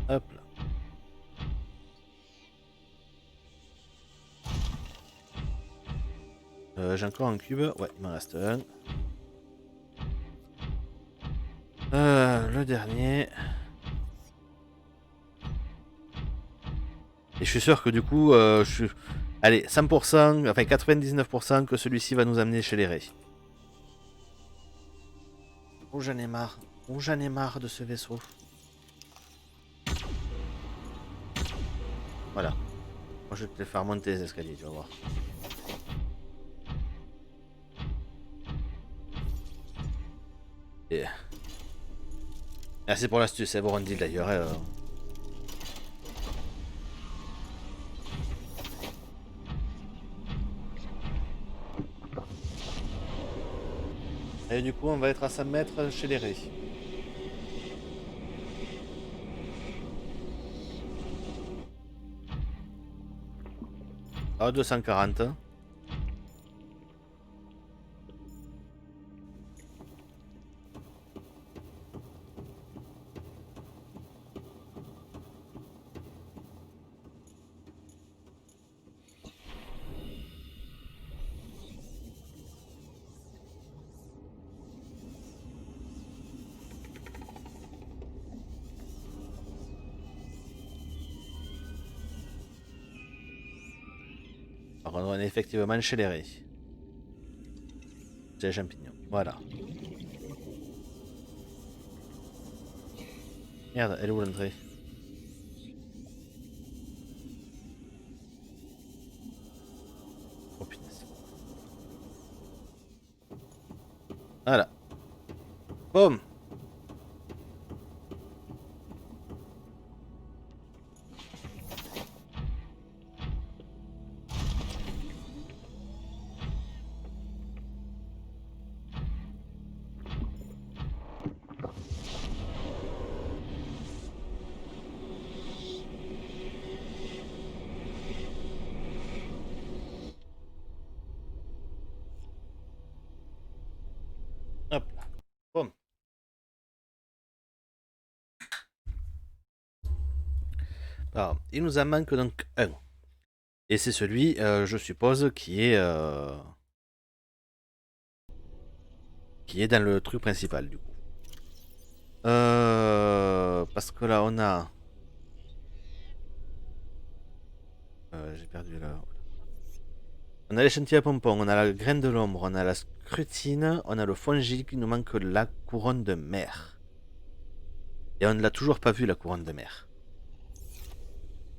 Hop là. J'ai encore un cube. Ouais, il m'en reste un. Le dernier. Et je suis sûr que du coup, je suis... Allez, 100%, enfin 99% que celui-ci va nous amener chez les Rés. Oh, j'en ai marre. Oh, j'en ai marre de ce vaisseau. Voilà. Moi, je vais te le faire monter les escaliers, tu vas voir. Et... Merci pour l'astuce, c'est bon, on dit d'ailleurs. Et du coup, on va être à 100 mètres chez les Rés. Ah, 240. Par contre, on est effectivement chez les raies. Chez les champignons. Voilà. Merde, elle est où l'entrée? Oh punaise. Voilà. Boum. Hop là. Boum. Alors, il nous en manque donc un. Et c'est celui, je suppose, qui est dans le truc principal du coup. Parce que là on a... j'ai perdu là. On a l'échantillon à pompon, on a la graine de l'ombre, on a la scrutine, on a le fongi, il nous manque la couronne de mer. Et on ne l'a toujours pas vu la couronne de mer.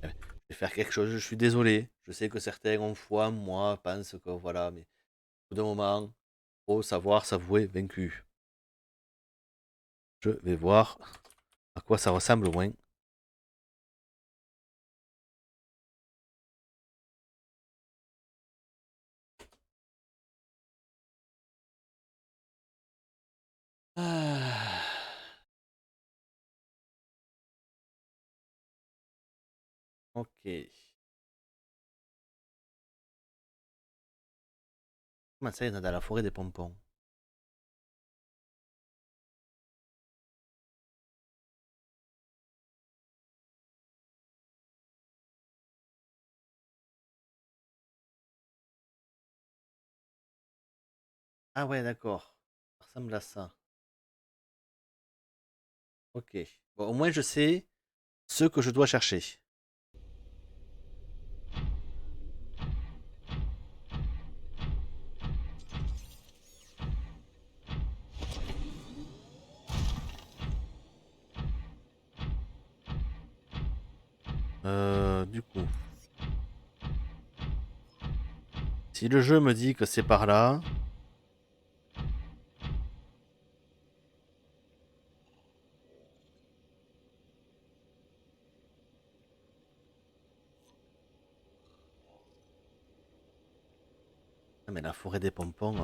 Je vais faire quelque chose, je suis désolé. Je sais que certains ont foi, moi, pensent que voilà, mais au bout d'un moment, faut savoir s'avouer vaincu. Je vais voir à quoi ça ressemble au moins. Ah. Ok. Comment ça, il y en a dans la forêt des pompons? Ah ouais, d'accord. Ça ressemble à ça. Ok. Bon, au moins je sais ce que je dois chercher. Du coup, si le jeu me dit que c'est par là, ah, mais la forêt des pompons,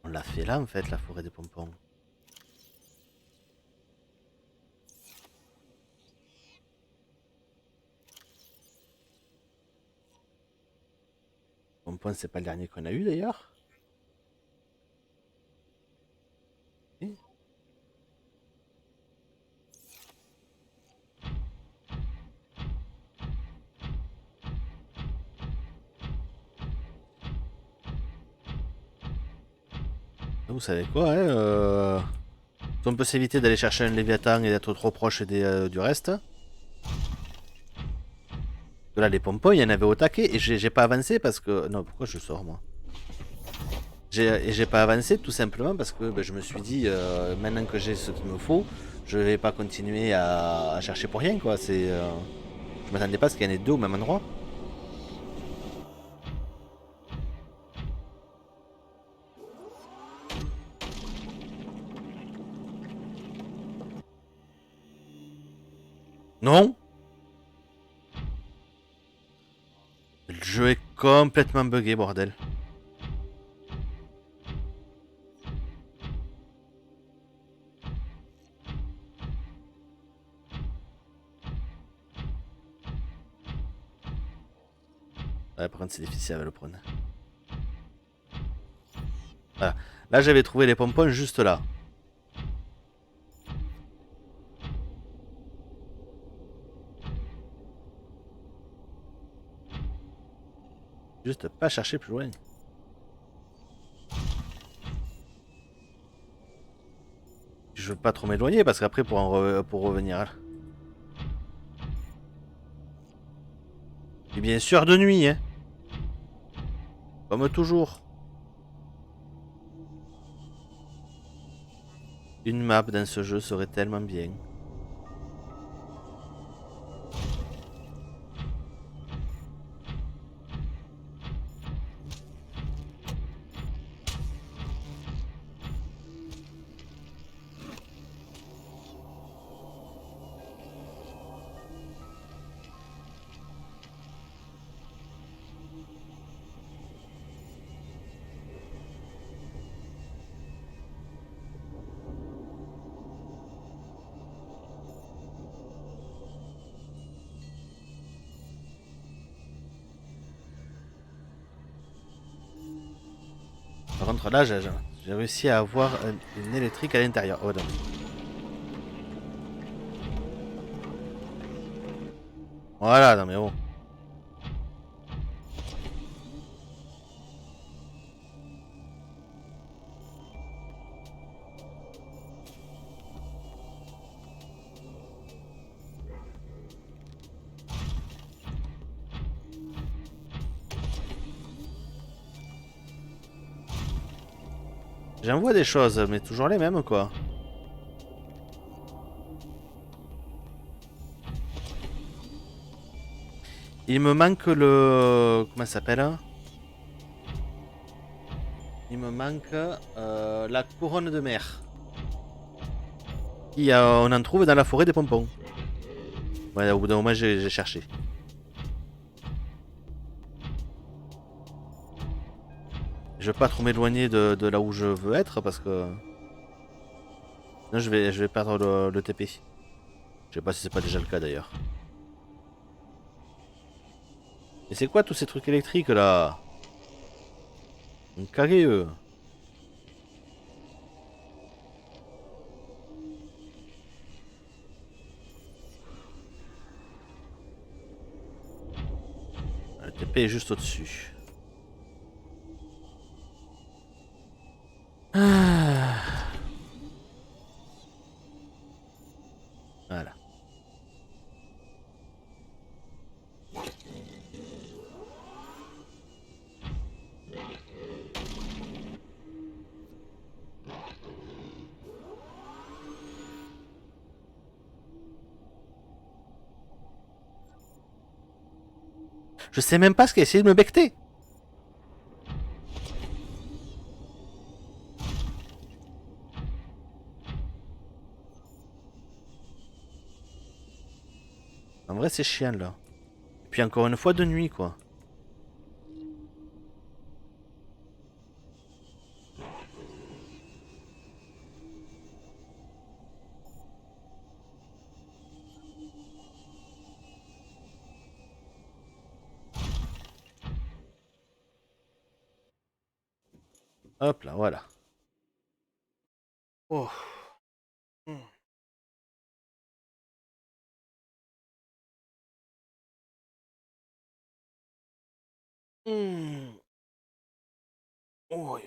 on l'a fait là en fait, la forêt des pompons. Pompon, c'est pas le dernier qu'on a eu d'ailleurs. Si. Vous savez quoi, hein, si on peut s'éviter d'aller chercher un Léviathan et d'être trop proche du reste. Là, les pompons, il y en avait au taquet et j'ai pas avancé parce que. Non, pourquoi je sors moi? J'ai pas avancé tout simplement parce que ben, je me suis dit, maintenant que j'ai ce qu'il me faut, je vais pas continuer à chercher pour rien quoi. Je m'attendais pas à ce qu'il y en ait deux au même endroit. Non? Le jeu est complètement buggé, bordel. Ouais, par contre, c'est difficile à le prendre. Voilà. Là, j'avais trouvé les pompons juste là. Juste pas chercher plus loin. Je veux pas trop m'éloigner parce qu'après, pour revenir. Et bien sûr de nuit, hein. Comme toujours. Une map dans ce jeu serait tellement bien. Par contre là j'ai réussi à avoir une électrique à l'intérieur. Oh non. Voilà, non mais bon. J'envoie des choses, mais toujours les mêmes quoi. Il me manque le... Comment ça s'appelle hein. Il me manque la couronne de mer. On en trouve dans la forêt des pompons. Ouais, au bout d'un moment j'ai cherché. Je veux pas trop m'éloigner de là où je veux être parce que... Sinon je vais perdre le TP. Je sais pas si c'est pas déjà le cas d'ailleurs. Et c'est quoi tous ces trucs électriques là? Ils me caguent eux. Le TP est juste au-dessus. Ah. Voilà. Je sais même pas ce qu'il a essayé de me becter. En vrai c'est chiant là. Et puis encore une fois de nuit quoi. Hop là, voilà. Oh. Hmm. Hmm. Oh.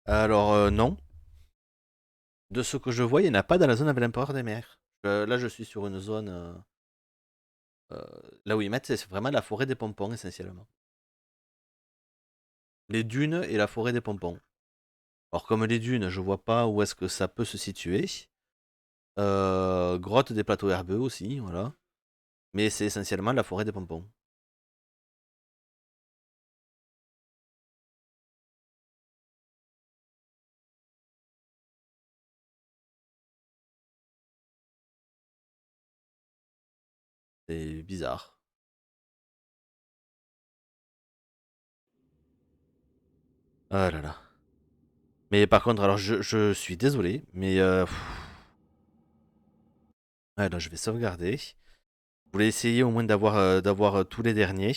Alors non. De ce que je vois, il n'y en a pas dans la zone avec l'empereur des mers. Là je suis sur une zone... là où ils mettent, c'est vraiment la forêt des pompons essentiellement. Les dunes et la forêt des pompons. Alors comme les dunes, je vois pas où est-ce que ça peut se situer. Grotte des plateaux herbeux aussi, voilà. Mais c'est essentiellement la forêt des pompons. C'est bizarre. Ah là là. Mais par contre, alors je suis désolé, mais... Ouais, là, je vais sauvegarder. Je voulais essayer au moins d'avoir tous les derniers.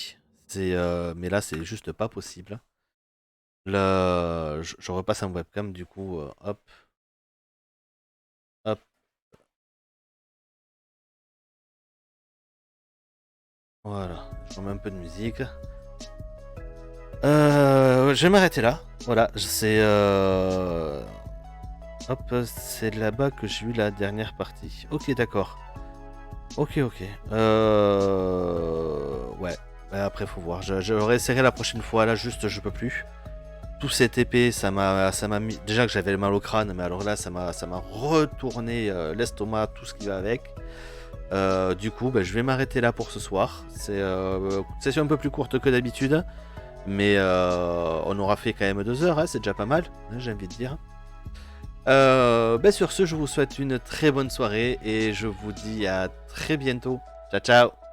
Mais là, c'est juste pas possible. Là, je repasse en webcam, du coup, hop, hop. Voilà, je remets un peu de musique. Je vais m'arrêter là. Voilà, c'est... Hop, c'est là-bas que j'ai eu la dernière partie. Ok, d'accord. Ok. Ouais. Après, faut voir. Je réessayerai la prochaine fois. Là, juste, je peux plus. Tout cet épée, ça m'a mis. Déjà que j'avais mal au crâne, mais alors là, ça m'a retourné l'estomac, tout ce qui va avec. Du coup, je vais m'arrêter là pour ce soir. C'est une session un peu plus courte que d'habitude, mais on aura fait quand même 2 heures. Hein, c'est déjà pas mal, hein, j'ai envie de dire. Sur ce, je vous souhaite une très bonne soirée et je vous dis à très bientôt. Ciao, ciao.